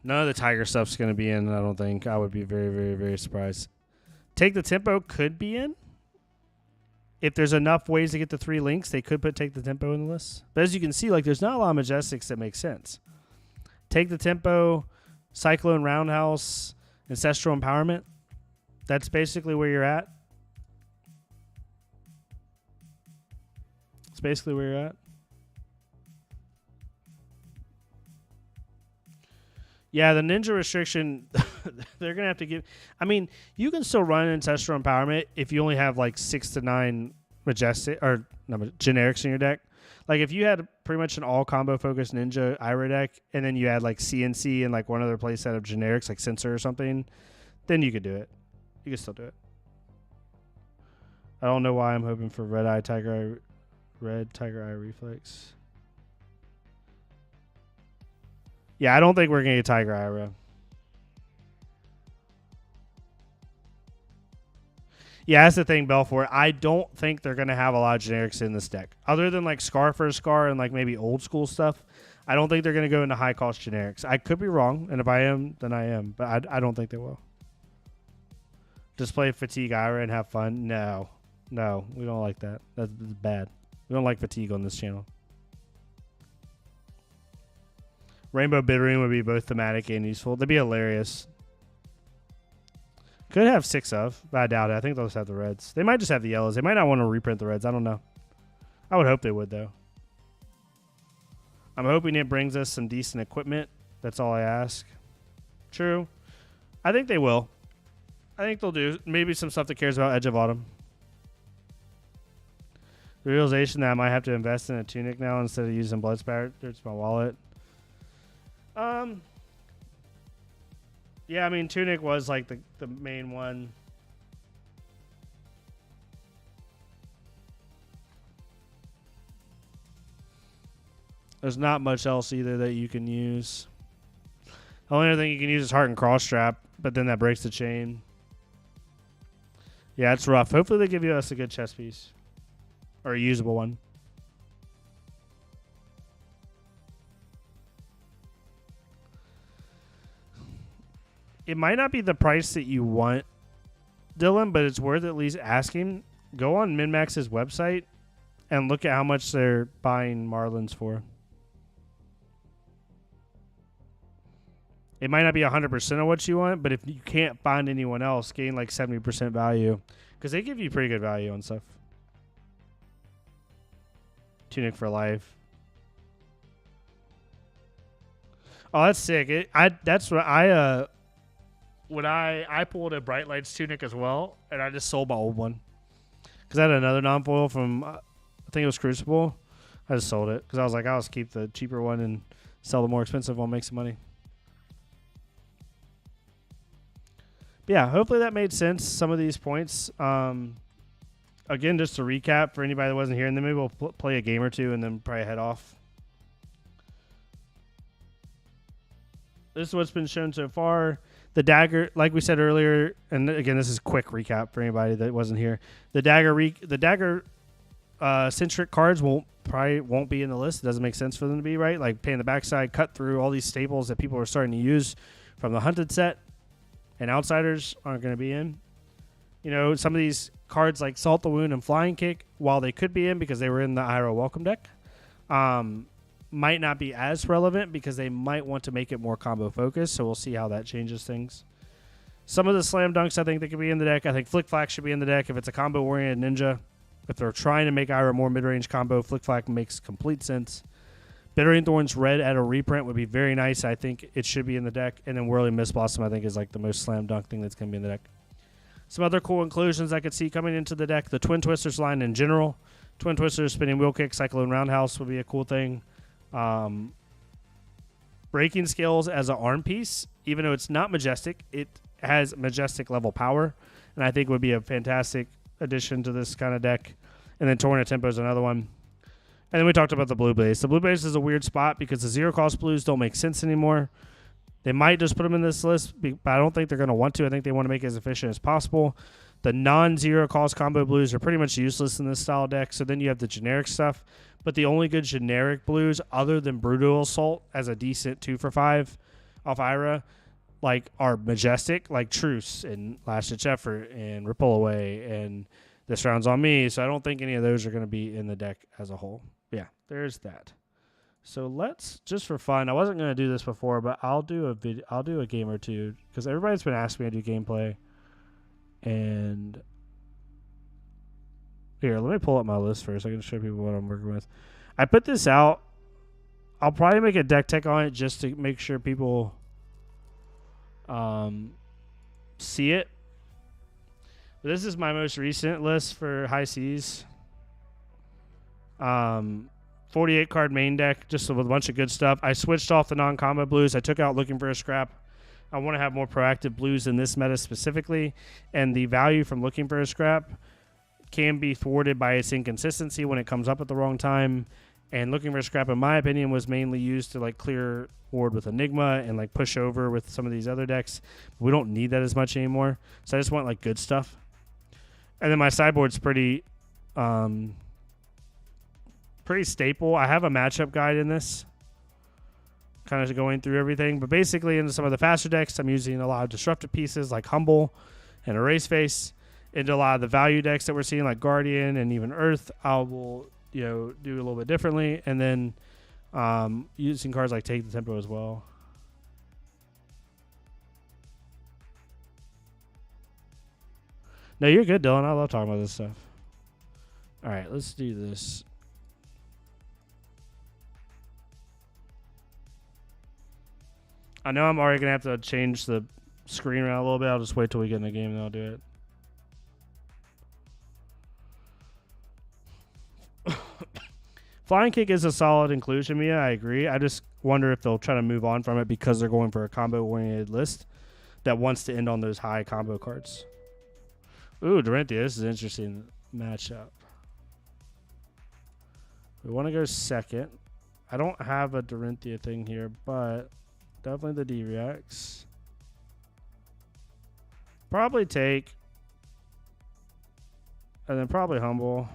None of the Tiger stuff's going to be in, I don't think. I would be very, very, very surprised. Take the Tempo could be in. If there's enough ways to get the 3 links, they could put Take the Tempo in the list. But as you can see, like, there's not a lot of Majestics that make sense. Take the Tempo, Cyclone Roundhouse, Ancestral Empowerment. That's basically where you're at. It's basically where you're at. Yeah, the ninja restriction, they're going to have to give... I mean, you can still run Ancestral Empowerment if you only have like 6 to 9 Majestic or no, generics in your deck. Like if you had pretty much an all-combo focused ninja Ira deck, and then you had like CNC and like one other play set of generics like Sensor or something, then you could do it. You could still do it. I don't know why I'm hoping for Red Tiger Eye Reflex. Yeah, I don't think we're going to get Tiger Ira. Yeah, that's the thing, Belfort. I don't think they're going to have a lot of generics in this deck. Other than like Scar for Scar and like maybe old school stuff, I don't think they're going to go into high cost generics. I could be wrong, and if I am, then I am. But I don't think they will. Just play Fatigue Ira and have fun? No. No, we don't like that. That's bad. We don't like Fatigue on this channel. Rainbow Bittering would be both thematic and useful. They'd be hilarious. Could have 6 of, but I doubt it. I think they'll just have the reds. They might just have the yellows. They might not want to reprint the reds. I don't know. I would hope they would, though. I'm hoping it brings us some decent equipment. That's all I ask. True. I think they will. I think they'll do maybe some stuff that cares about Edge of Autumn. The realization that I might have to invest in a Tunic now instead of using Blood Spatter hurts my wallet. Yeah, I mean, Tunic was like the main one. There's not much else either that you can use. The only other thing you can use is Heart and Cross Strap, but then that breaks the chain. Yeah, it's rough. Hopefully they give you us a good chess piece. Or a usable one. It might not be the price that you want, Dylan, but it's worth at least asking. Go on MinMax's website and look at how much they're buying Marlins for. It might not be 100% of what you want, but if you can't find anyone else, gain like 70% value. Because they give you pretty good value on stuff. Tunic for life. Oh, that's sick. That's what when I pulled a Bright Lights tunic as well, and I just sold my old one. Because I had another non-foil from, I think it was Crucible. I just sold it. Because I was like, I'll just keep the cheaper one and sell the more expensive one, make some money. But yeah, hopefully that made sense, some of these points. Again, just to recap for anybody that wasn't here, and then maybe we'll play a game or two and then probably head off. This is what's been shown so far. The Dagger, like we said earlier, and again, this is a quick recap for anybody that wasn't here. The Dagger centric cards probably won't be in the list. It doesn't make sense for them to be, right? Like Pain in the Backside, Cut Through, all these staples that people are starting to use from the Hunted set. And Outsiders aren't going to be in. You know, some of these cards like Salt the Wound and Flying Kick, while they could be in because they were in the IRA Welcome deck, might not be as relevant because they might want to make it more combo focused. So we'll see how that changes things. Some of the Slam Dunks I think they could be in the deck. I think Flick Flack should be in the deck if it's a combo-oriented ninja. If they're trying to make IRA more mid-range combo, Flick Flack makes complete sense. Bittering Thorns Red at a reprint would be very nice. I think it should be in the deck. And then Whirling Mist Blossom, I think, is like the most slam dunk thing that's going to be in the deck. Some other cool inclusions I could see coming into the deck. The Twin Twisters line in general. Twin Twisters, Spinning Wheel Kick, Cyclone Roundhouse would be a cool thing. Breaking Skills as an arm piece, even though it's not Majestic, it has Majestic level power. And I think would be a fantastic addition to this kind of deck. And then Torrent of Tempo is another one. And then we talked about the Blue Blaze. The Blue Blaze is a weird spot because the zero-cost blues don't make sense anymore. They might just put them in this list, but I don't think they're going to want to. I think they want to make it as efficient as possible. The non-zero-cost combo blues are pretty much useless in this style deck, so then you have the generic stuff. But the only good generic blues, other than Brutal Assault as a decent 2-for-5 off IRA, like are Majestic, like Truce and Last Ditch Effort and Ripple Away and This Round's on Me. So I don't think any of those are going to be in the deck as a whole. Yeah, there's that. So let's, just for fun, I wasn't going to do this before, but I'll do a game or two because everybody's been asking me to do gameplay. And here, let me pull up my list first. I can show people what I'm working with. I put this out. I'll probably make a deck tech on it just to make sure people see it. But this is my most recent list for High Seas. 48 card main deck, just with a bunch of good stuff. I switched off the non-combo blues. I took out Looking for a Scrap. I want to have more proactive blues in this meta specifically, and the value from Looking for a Scrap can be thwarted by its inconsistency when it comes up at the wrong time. And Looking for a Scrap, in my opinion, was mainly used to like clear board with Enigma and like push over with some of these other decks. We don't need that as much anymore, so I just want like good stuff. And then my sideboard's pretty staple. I have a matchup guide in this, kind of going through everything. But basically, in some of the faster decks, I'm using a lot of disruptive pieces like Humble and Erase Face. Into a lot of the value decks that we're seeing, like Guardian and even Earth, I will do a little bit differently. And then using cards like Take the Tempo as well. No, you're good, Dylan. I love talking about this stuff. All right, let's do this. I know I'm already going to have to change the screen around a little bit. I'll just wait till we get in the game and I'll do it. Flying Kick is a solid inclusion, Mia. I agree. I just wonder if they'll try to move on from it because they're going for a combo-oriented list that wants to end on those high combo cards. Ooh, Dorantia. This is an interesting matchup. We want to go second. I don't have a Dorinthia thing here, but definitely the D-Reacts. Probably take. And then probably Humble.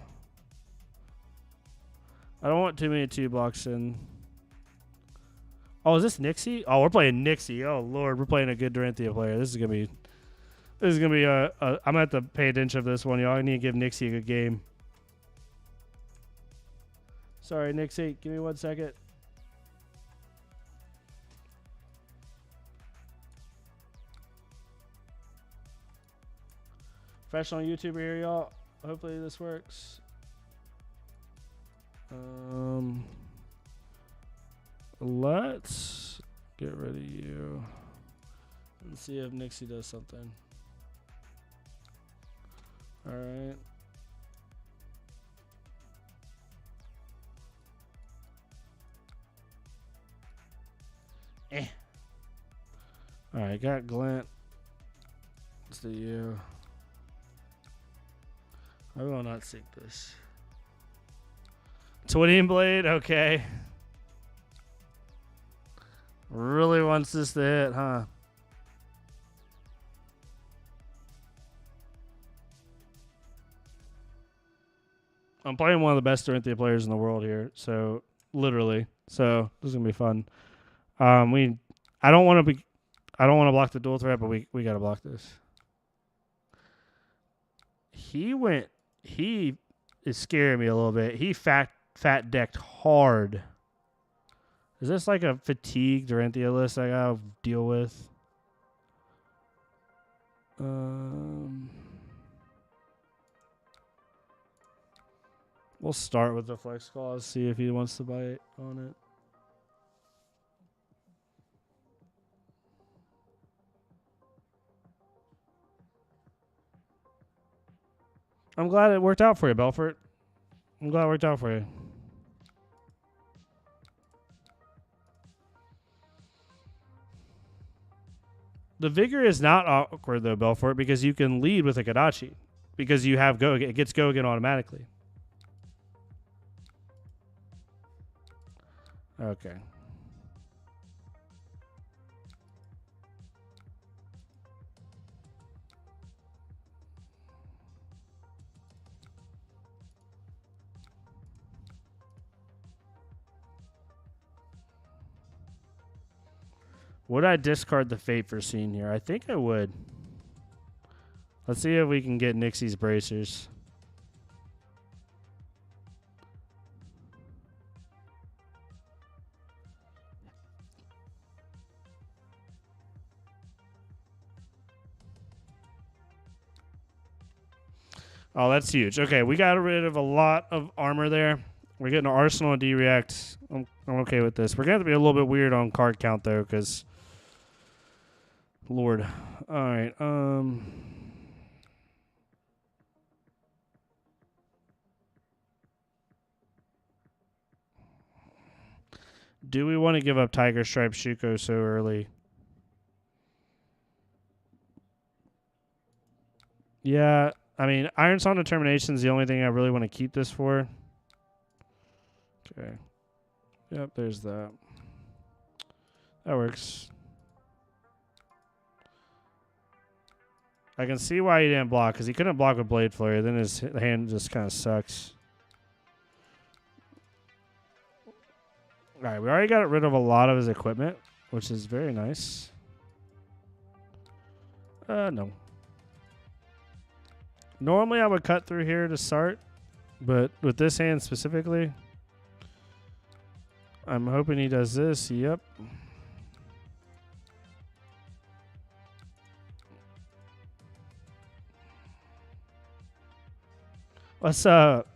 I don't want too many 2-blocks in. Oh, is this Nixie? Oh, we're playing Nixie. Oh, Lord. We're playing a good Dorinthia player. This is going to be I'm going to have to pay attention to this one, y'all. I need to give Nixie a good game. Sorry, Nixie. Give me 1 second. Professional YouTuber here, y'all. Hopefully this works. Let's get rid of you and see if Nixie does something. All right. All right, got Glint. Let's do you. I will not seek this. Twinning Blade, okay. Really wants this to hit, huh? I'm playing one of the best Dorinthia players in the world here, so literally. So this is gonna be fun. I don't want to block the dual threat, but we gotta block this. He is scaring me a little bit. He fat decked hard. Is this like a fatigue Dorinthia list I gotta deal with? We'll start with the flex clause, see if he wants to bite on it. I'm glad it worked out for you, Belfort. I'm glad it worked out for you. The Vigor is not awkward, though, Belfort, because you can lead with a Kadachi. Because you have go, it gets go again automatically. Okay. Would I discard the Fate for Scene here? I think I would. Let's see if we can get Nixie's bracers. Oh, that's huge. Okay, we got rid of a lot of armor there. We're getting an Arsenal and D-React. I'm okay with this. We're going to have to be a little bit weird on card count, though, because... Lord. All right. Do we want to give up Tiger Stripe Shuko so early? Yeah. I mean, Iron Song Determination is the only thing I really want to keep this for. Okay. Yep, there's that. That works. I can see why he didn't block, because he couldn't block with Blade Flurry. Then his hand just kind of sucks. All right, we already got rid of a lot of his equipment, which is very nice. No. Normally I would cut through here to start, but with this hand specifically, I'm hoping he does this. Yep. What's up?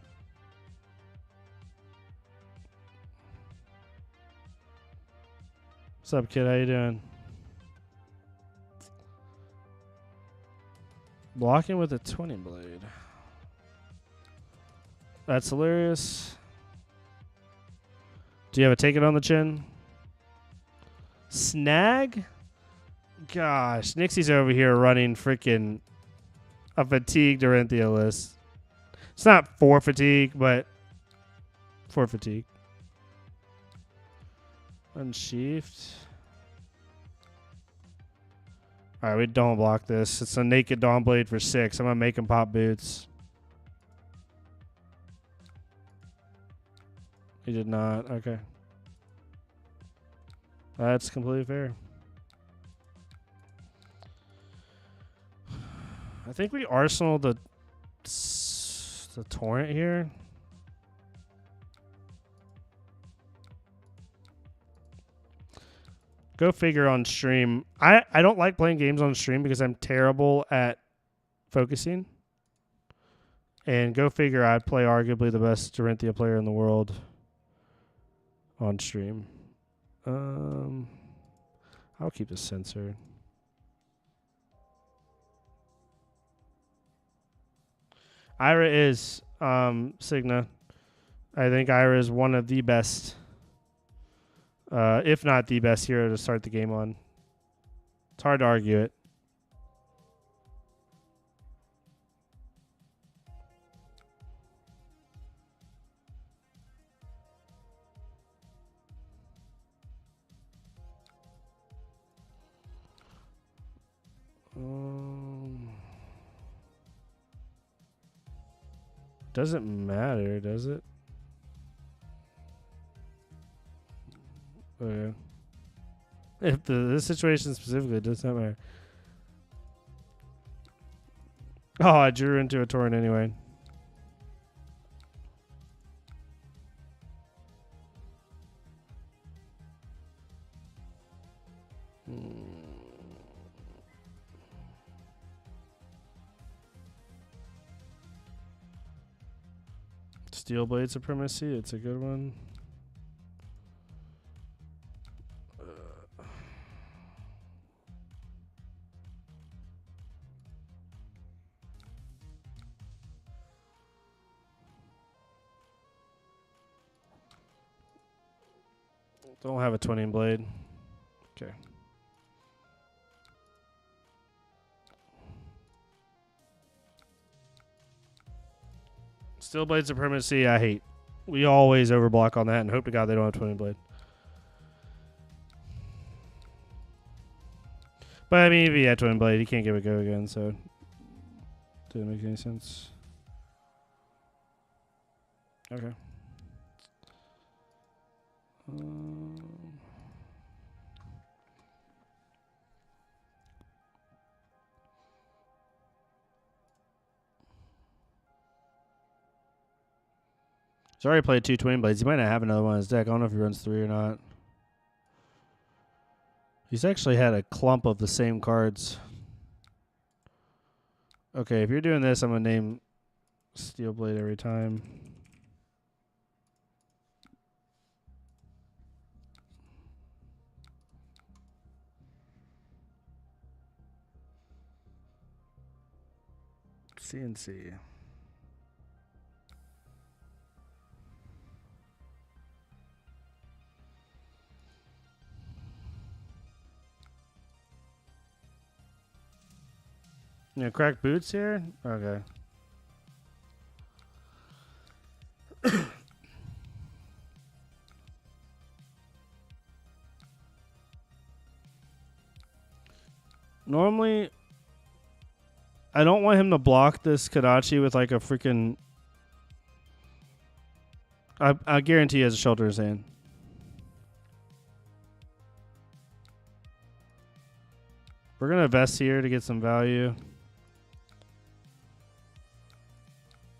What's up, kid? How you doing? Blocking with a Twinning Blade. That's hilarious. Do you have a Take It on the Chin? Snag? Gosh, Nixie's over here running freaking a fatigue Dorinthia list. It's not for fatigue, but for fatigue. Unsheathed. All right, we don't block this. It's a naked Dawnblade for 6. I'm going to make him pop boots. He did not. Okay. That's completely fair. I think we arsenal the torrent here. Go figure on stream. I don't like playing games on stream because I'm terrible at focusing. And go figure, I'd play arguably the best Dorinthia player in the world on stream. I'll keep this censored. Ira is Cigna. I think Ira is one of the best, if not the best hero to start the game on. It's hard to argue it. Doesn't matter, does it? Oh, yeah. If this situation specifically does not matter. Oh, I drew into a torrent anyway. Steel Blade Supremacy, it's a good one. Don't have a twinning blade. Okay. Steel Blade Supremacy, I hate. We always overblock on that and hope to God they don't have twinning blade. But I mean, if he had twin blade, he can't give it a go again, so it didn't make any sense. Okay. He's already played 2 twin blades. He might not have another one in his deck. I don't know if he runs 3 or not. He's actually had a clump of the same cards. Okay, if you're doing this, I'm going to name Steel Blade every time. CNC. Yeah, crack boots here? Okay. Normally, I don't want him to block this Kadachi with like a freaking... I guarantee he has a shelter in his hand. We're going to invest here to get some value.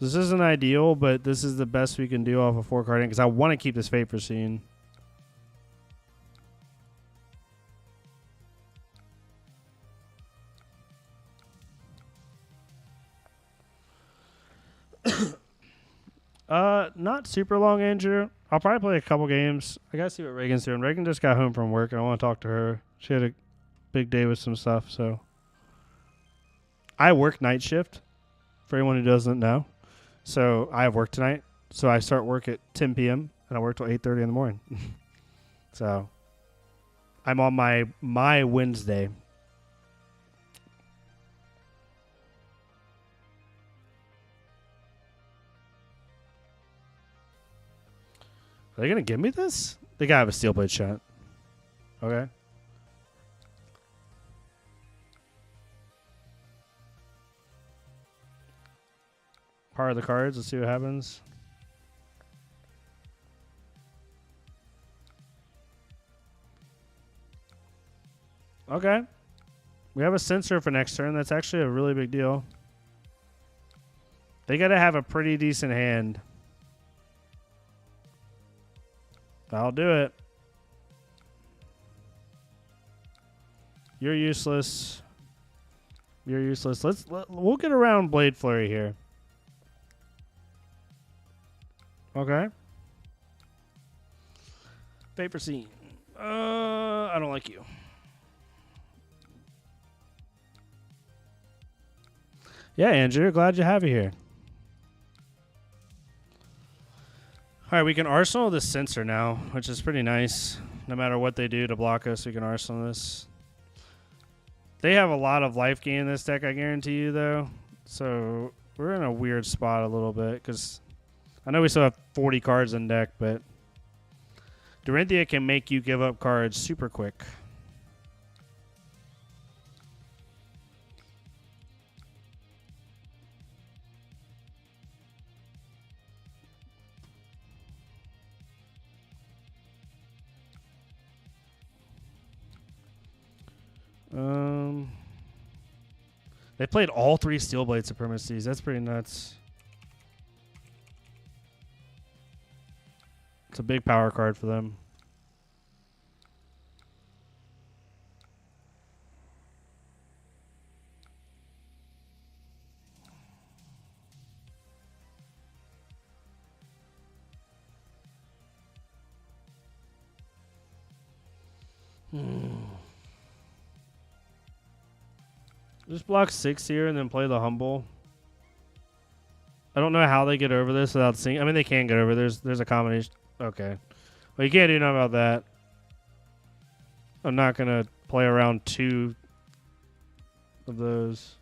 This isn't ideal, but this is the best we can do off of 4 carding because I want to keep this Fate Foreseen. Not super long, Andrew. I'll probably play a couple games. I gotta see what Reagan's doing. Reagan just got home from work, and I want to talk to her. She had a big day with some stuff, so I work night shift. For anyone who doesn't know, so I have work tonight. So I start work at 10 p.m. and I work till 8:30 in the morning. So I'm on my Wednesday. Are they going to give me this? They got to have a steel blade shot. Okay. Part of the cards. Let's see what happens. Okay. We have a sensor for next turn. That's actually a really big deal. They got to have a pretty decent hand. I'll do it. You're useless. You're useless. We'll get around Blade Flurry here. Okay. Paper scene. I don't like you. Yeah, Andrew. Glad you have you here. All right, we can arsenal this sensor now, which is pretty nice. No matter what they do to block us, we can arsenal this. They have a lot of life gain in this deck, I guarantee you, though. So we're in a weird spot a little bit because I know we still have 40 cards in deck, but Dorinthia can make you give up cards super quick. They played all 3 Steel Blade Supremacies. That's pretty nuts. It's a big power card for them. Just block 6 here and then play the Humble. I don't know how they get over this without seeing. I mean, they can get over. There's a combination. Okay. Well, you can't do nothing about that. I'm not going to play around 2 of those.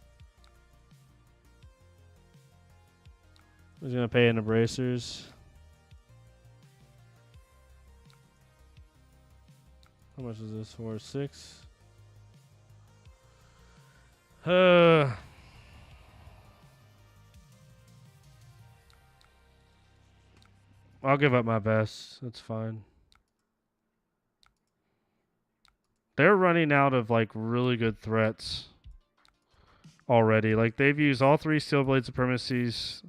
I'm just going to pay into bracers. How much is this for? 6? I'll give up my best. That's fine. They're running out of like really good threats already. Like they've used all 3 Steel Blade Supremacies.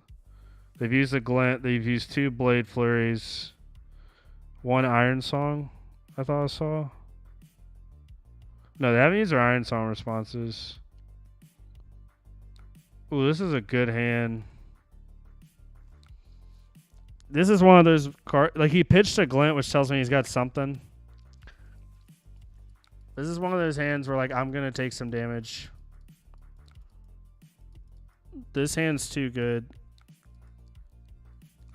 They've used a Glint. They've used 2 Blade Flurries. 1 Iron Song, I thought I saw. No, they haven't used their Iron Song responses. Ooh, this is a good hand. This is one of those cards. Like, he pitched a Glint, which tells me he's got something. This is one of those hands where, like, I'm going to take some damage. This hand's too good.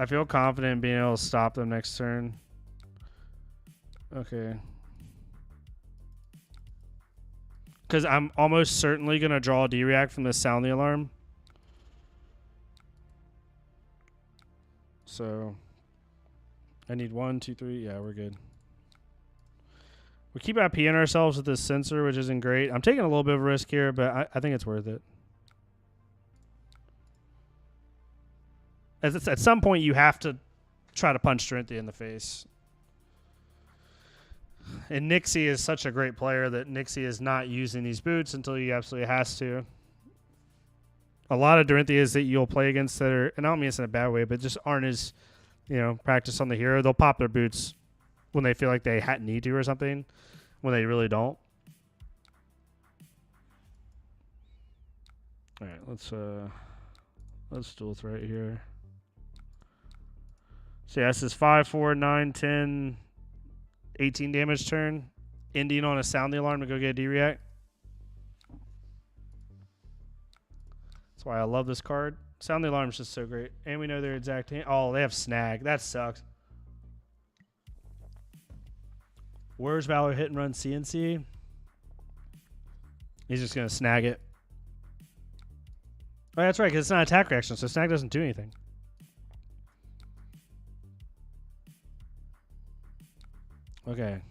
I feel confident in being able to stop them next turn. Okay. Because I'm almost certainly going to draw a D-React from this Sound the Alarm. So, I need 1, 2, 3. Yeah, we're good. We keep IPing ourselves with this sensor, which isn't great. I'm taking a little bit of a risk here, but I think it's worth it. At some point, you have to try to punch Dorinthia in the face. And Nixie is such a great player that Nixie is not using these boots until he absolutely has to. A lot of Dorinthias that you'll play against that are, and I don't mean this in a bad way, but just aren't as, practiced on the hero. They'll pop their boots when they feel like they need to or something, when they really don't. All right, let's dual threat here. So yeah, this is 5, 4, 9, 10, 18 damage turn, ending on a Sound the Alarm to go get a D-React. That's why I love this card. Sound the Alarm is just so great. And we know their exact hand. Oh, they have Snag. That sucks. Where's Valor hit and run CNC? He's just going to snag it. Oh, that's right, because it's not an attack reaction, so Snag doesn't do anything. Okay.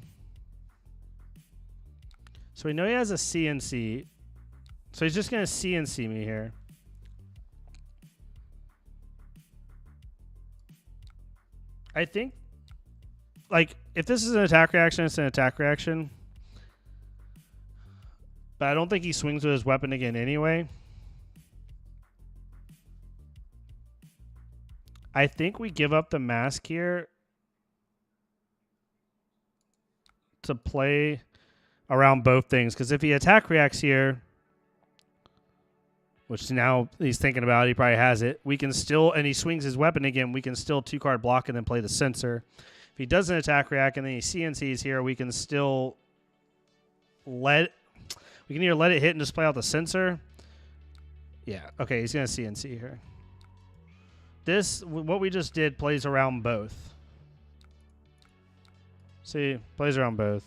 we know he has a CNC. So he's just going to CNC me here. I think, like, if this is an attack reaction, it's an attack reaction. But I don't think he swings with his weapon again anyway. I think we give up the mask here to play around both things. Because if he attack reacts here, which now he's thinking about, he probably has it. We can still, and he swings his weapon again, we can still 2-card block and then play the sensor. If he doesn't attack react and then he CNCs here, we can still we can either let it hit and just play out the sensor. Yeah, okay, he's going to CNC here. This, what we just did, plays around both. See, plays around both.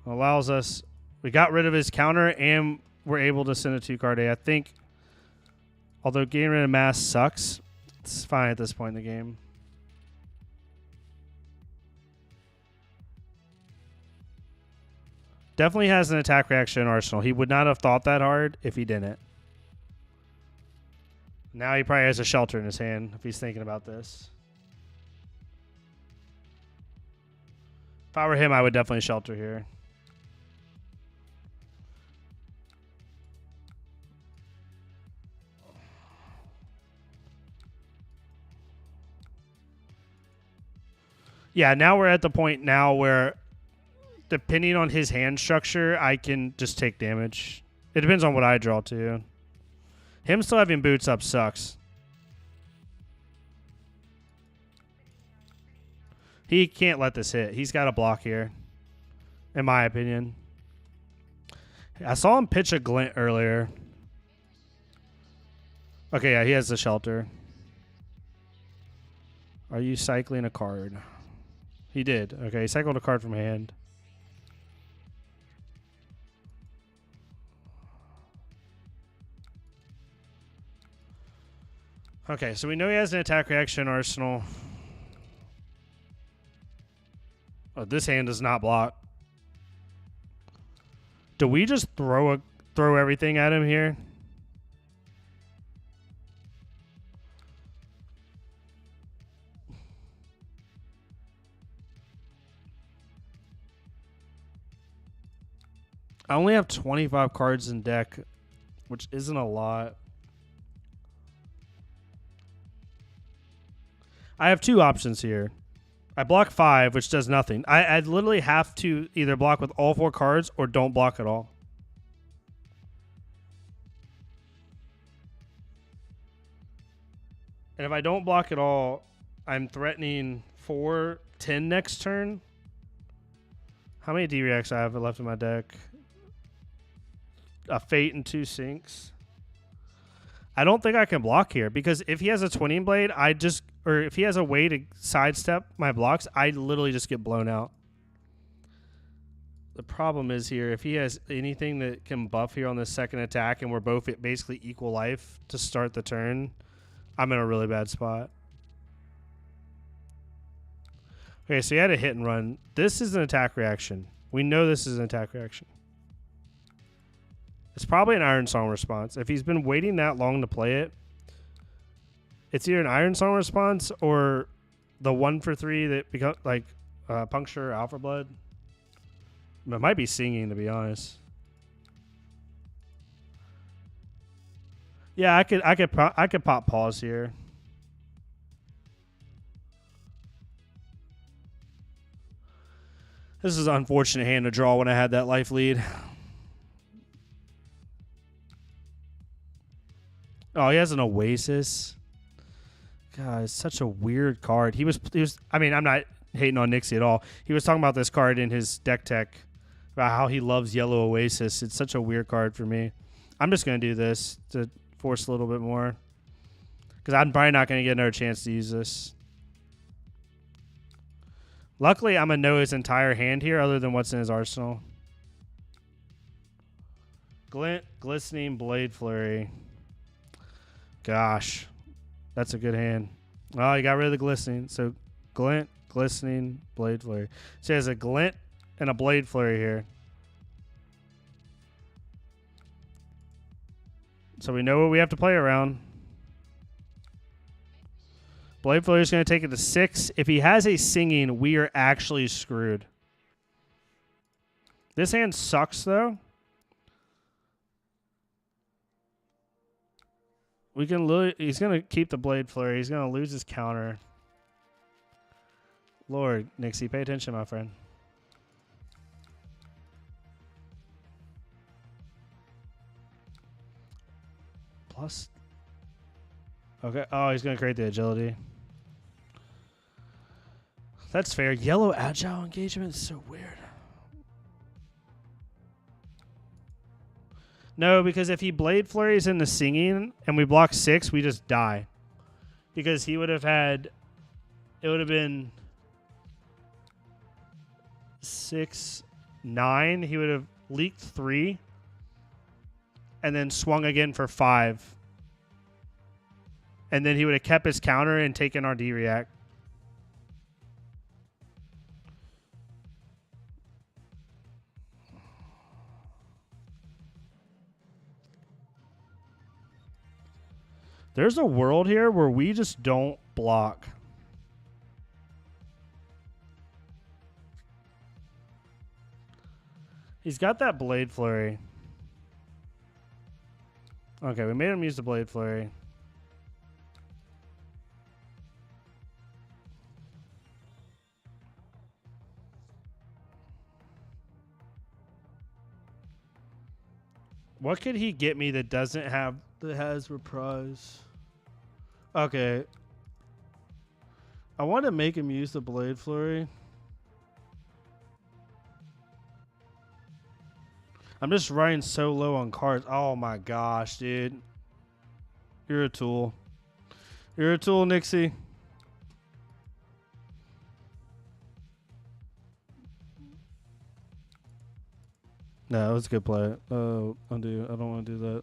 Allows us, we got rid of his counter and we're able to send a 2-card A. I think, although getting rid of mass sucks, it's fine at this point in the game. Definitely has an attack reaction arsenal. He would not have thought that hard if he didn't. Now he probably has a shelter in his hand if he's thinking about this. If I were him, I would definitely shelter here. Yeah, now we're at the point now where, depending on his hand structure, I can just take damage. It depends on what I draw, too. Him still having boots up sucks. He can't let this hit. He's got a block here, in my opinion. I saw him pitch a glint earlier. Okay, yeah, he has the shelter. Are you cycling a card? He did. Okay, he cycled a card from hand. Okay, so we know he has an attack reaction arsenal. Oh, this hand does not block. Do we just throw everything at him here? I only have 25 cards in deck, which isn't a lot. I have two options here. I block 5, which does nothing. I literally have to either block with all 4 cards or don't block at all. And if I don't block at all, I'm threatening 4-10 next turn. How many D-Reacts do I have left in my deck? A Fate and 2 Sinks. I don't think I can block here because if he has a Twinning Blade, or if he has a way to sidestep my blocks, I literally just get blown out. The problem is here, if he has anything that can buff here on the second attack and we're both at basically equal life to start the turn, I'm in a really bad spot. Okay, so he had a hit and run. This is an attack reaction. We know this is an attack reaction. It's probably an Iron Song response. If he's been waiting that long to play it, it's either an Iron Song response or the 1-for-3 that becomes like Puncture or Alpha Blood. It might be Singing, to be honest. Yeah, I could pop pause here. This is an unfortunate hand to draw when I had that life lead. Oh, he has an Oasis. God, it's such a weird card. He was. I mean, I'm not hating on Nixie at all. He was talking about this card in his deck tech about how he loves Yellow Oasis. It's such a weird card for me. I'm just going to do this to force a little bit more because I'm probably not going to get another chance to use this. Luckily, I'm going to know his entire hand here other than what's in his arsenal. Glint, Glistening, Blade Flurry. Gosh, that's a good hand. Oh, he got rid of the Glistening. So, Glint, Glistening, Blade Flurry. So, he has a Glint and a Blade Flurry here. So we know what we have to play around. Blade Flurry is going to take it to 6. If he has a singing, we are actually screwed. This hand sucks, though. We can he's going to keep the Blade Flurry. He's going to lose his counter. Lord, Nixie, pay attention, my friend. Plus. Okay. Oh, he's going to create the agility. That's fair. Yellow agile engagement is so weird. No, because if he Blade Flurries in the singing and we block 6, we just die. Because he would have had... It would have been... 6, 9. He would have leaked 3. And then swung again for 5. And then he would have kept his counter and taken our D-React. There's a world here where we just don't block. He's got that Blade Flurry. Okay, we made him use the Blade Flurry. What could he get me that doesn't have... That has reprise. Okay. I want to make him use the Blade Flurry. I'm just running so low on cards. Oh my gosh, dude. You're a tool. You're a tool, Nixie. No, it was a good play. Oh, undo. I don't want to do that.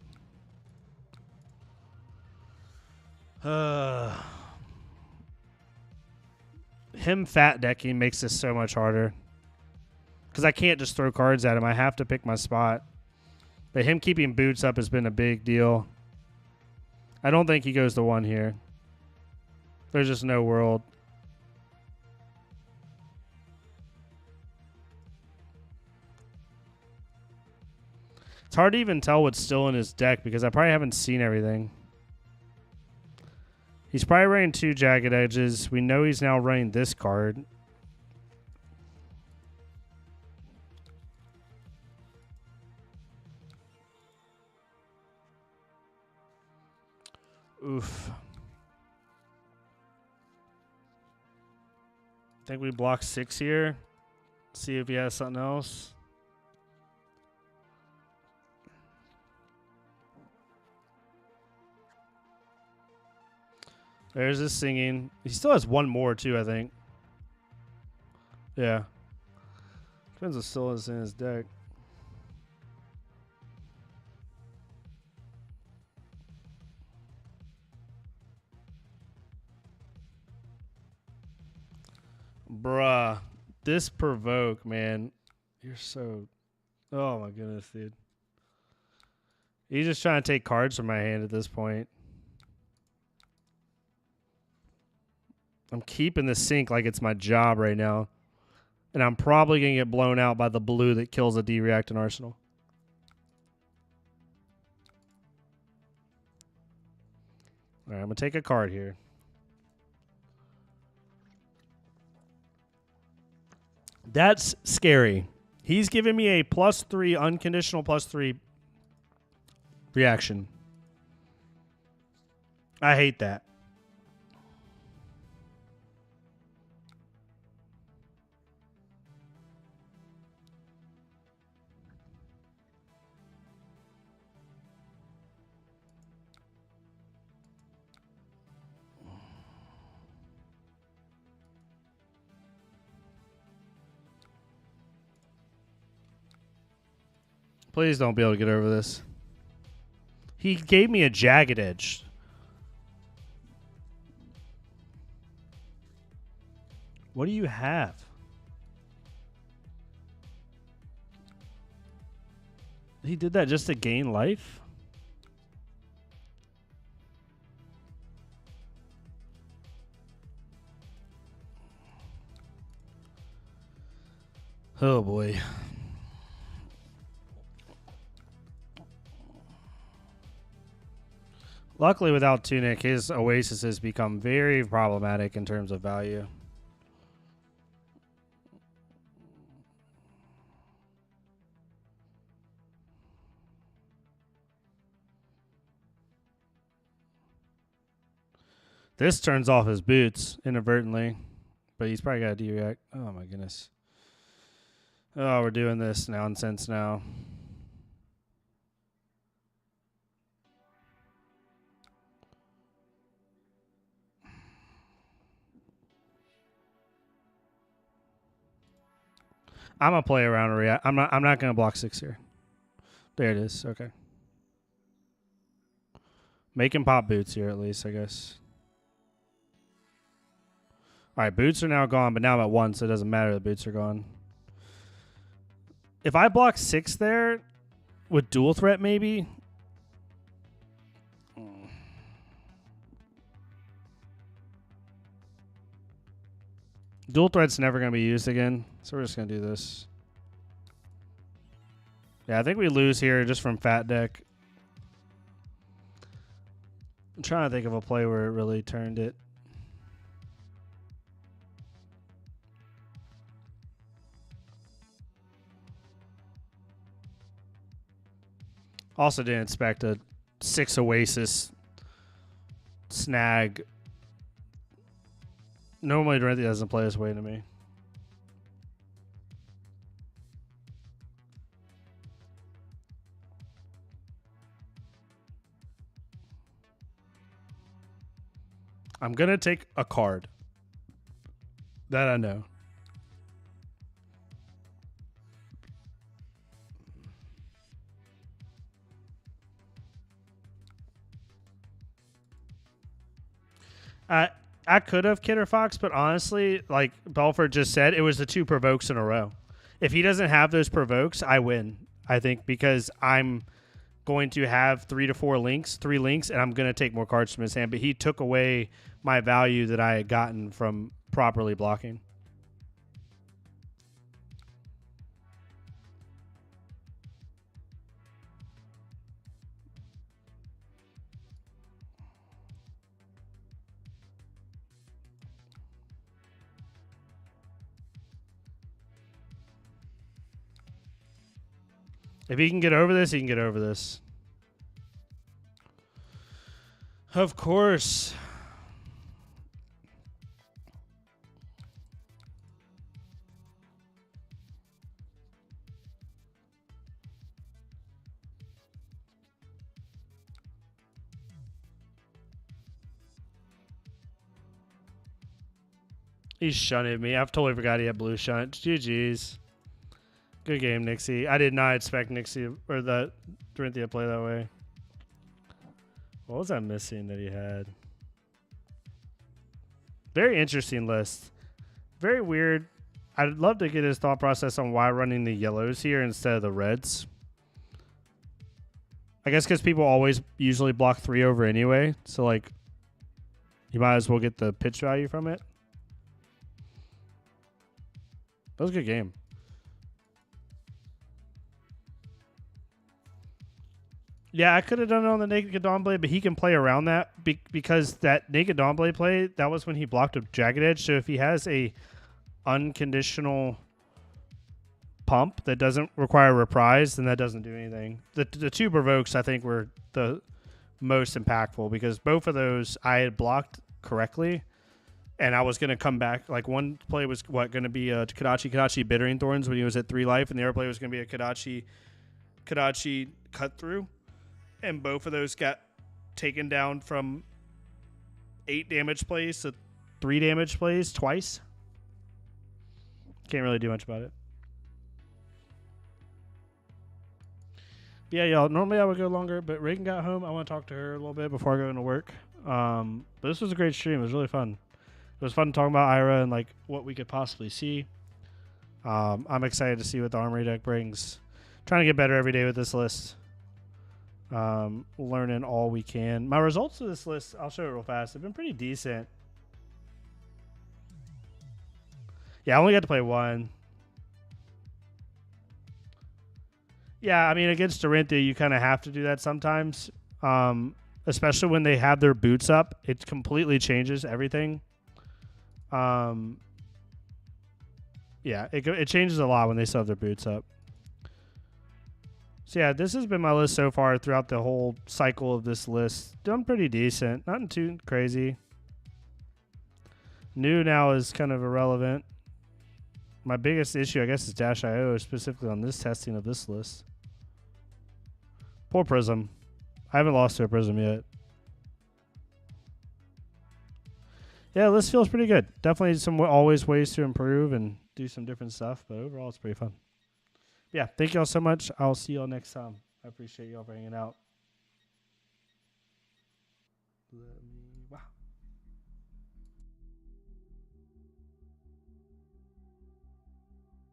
Him fat decking makes this so much harder. Because I can't just throw cards at him. I have to pick my spot. But him keeping boots up has been a big deal. I don't think he goes to 1 here. There's just no world. It's hard to even tell what's still in his deck because I probably haven't seen everything. He's probably running 2 Jagged Edges. We know he's now running this card. Oof. I think we block 6 here. See if he has something else. There's his singing. He still has 1 more too, I think. Yeah. Depends what still is in his deck. Bruh. This provoke, man. You're so... Oh my goodness, dude. He's just trying to take cards from my hand at this point. I'm keeping the sink like it's my job right now. And I'm probably going to get blown out by the blue that kills a D-React in Arsenal. All right, I'm going to take a card here. That's scary. He's giving me a +3, unconditional +3 reaction. I hate that. Please don't be able to get over this. He gave me a Jagged Edge. What do you have? He did that just to gain life? Oh boy. Luckily, without Tunic, his Oasis has become very problematic in terms of value. This turns off his boots inadvertently, but he's probably got a D-React. Oh my goodness. Oh, we're doing this nonsense now. I'm gonna play around and react. I'm not gonna block 6 here. There it is. Okay. Make him pop boots here at least, I guess. Alright, boots are now gone, but now I'm at 1, so it doesn't matter, the boots are gone. If I block 6 there with dual threat maybe. Dual threat's never going to be used again, so we're just going to do this. Yeah, I think we lose here just from fat deck. I'm trying to think of a play where it really turned it. Also didn't expect a 6 Oasis snag. Normally Dorothy doesn't play this way to me. I'm going to take a card. That I know. I could have Kid or Fox, but honestly, like Belfort just said, it was the 2 provokes in a row. If he doesn't have those provokes, I win, I think, because I'm going to have 3 links, and I'm going to take more cards from his hand. But he took away my value that I had gotten from properly blocking. If he can get over this, he can get over this. Of course. He's shunning me. I've totally forgot he had blue shunt. GG's. Good game, Nixie. I did not expect Nixie or that Dorinthia to play that way. What was I missing that he had? Very interesting list. Very weird. I'd love to get his thought process on why running the yellows here instead of the reds. I guess because people always usually block 3 over anyway. So, like, you might as well get the pitch value from it. That was a good game. Yeah, I could have done it on the Naked Dawnblade, but he can play around that because that Naked Dawnblade play, that was when he blocked a Jagged Edge. So if he has a unconditional pump that doesn't require reprise, then that doesn't do anything. The 2 provokes, I think, were the most impactful because both of those I had blocked correctly, and I was going to come back. Like, one play was going to be a Kadachi Bittering Thorns when he was at 3 life, and the other play was going to be a Kadachi Cut Through. And both of those got taken down from 8 damage plays to 3 damage plays twice. Can't really do much about it. Yeah, y'all. Normally I would go longer, but Reagan got home. I want to talk to her a little bit before I go into work. But this was a great stream. It was really fun. It was fun talking about Ira and like what we could possibly see. I'm excited to see what the Armory deck brings. Trying to get better every day with this list. Learning all we can. My results of this list, I'll show it real fast. They've been pretty decent. Yeah, I only got to play 1. Yeah, I mean, against Dorinthia, you kind of have to do that sometimes, especially when they have their boots up. It completely changes everything. Um, yeah, it changes a lot when they still have their boots up. So yeah, this has been my list so far throughout the whole cycle of this list. Done pretty decent, nothing too crazy. New now is kind of irrelevant. My biggest issue, I guess, is Dash.io, specifically on this testing of this list. Poor Prism. I haven't lost to a Prism yet. Yeah, the list feels pretty good. Definitely some always ways to improve and do some different stuff, but overall it's pretty fun. Yeah, thank y'all so much. I'll see y'all next time. I appreciate y'all bringing out. Wow.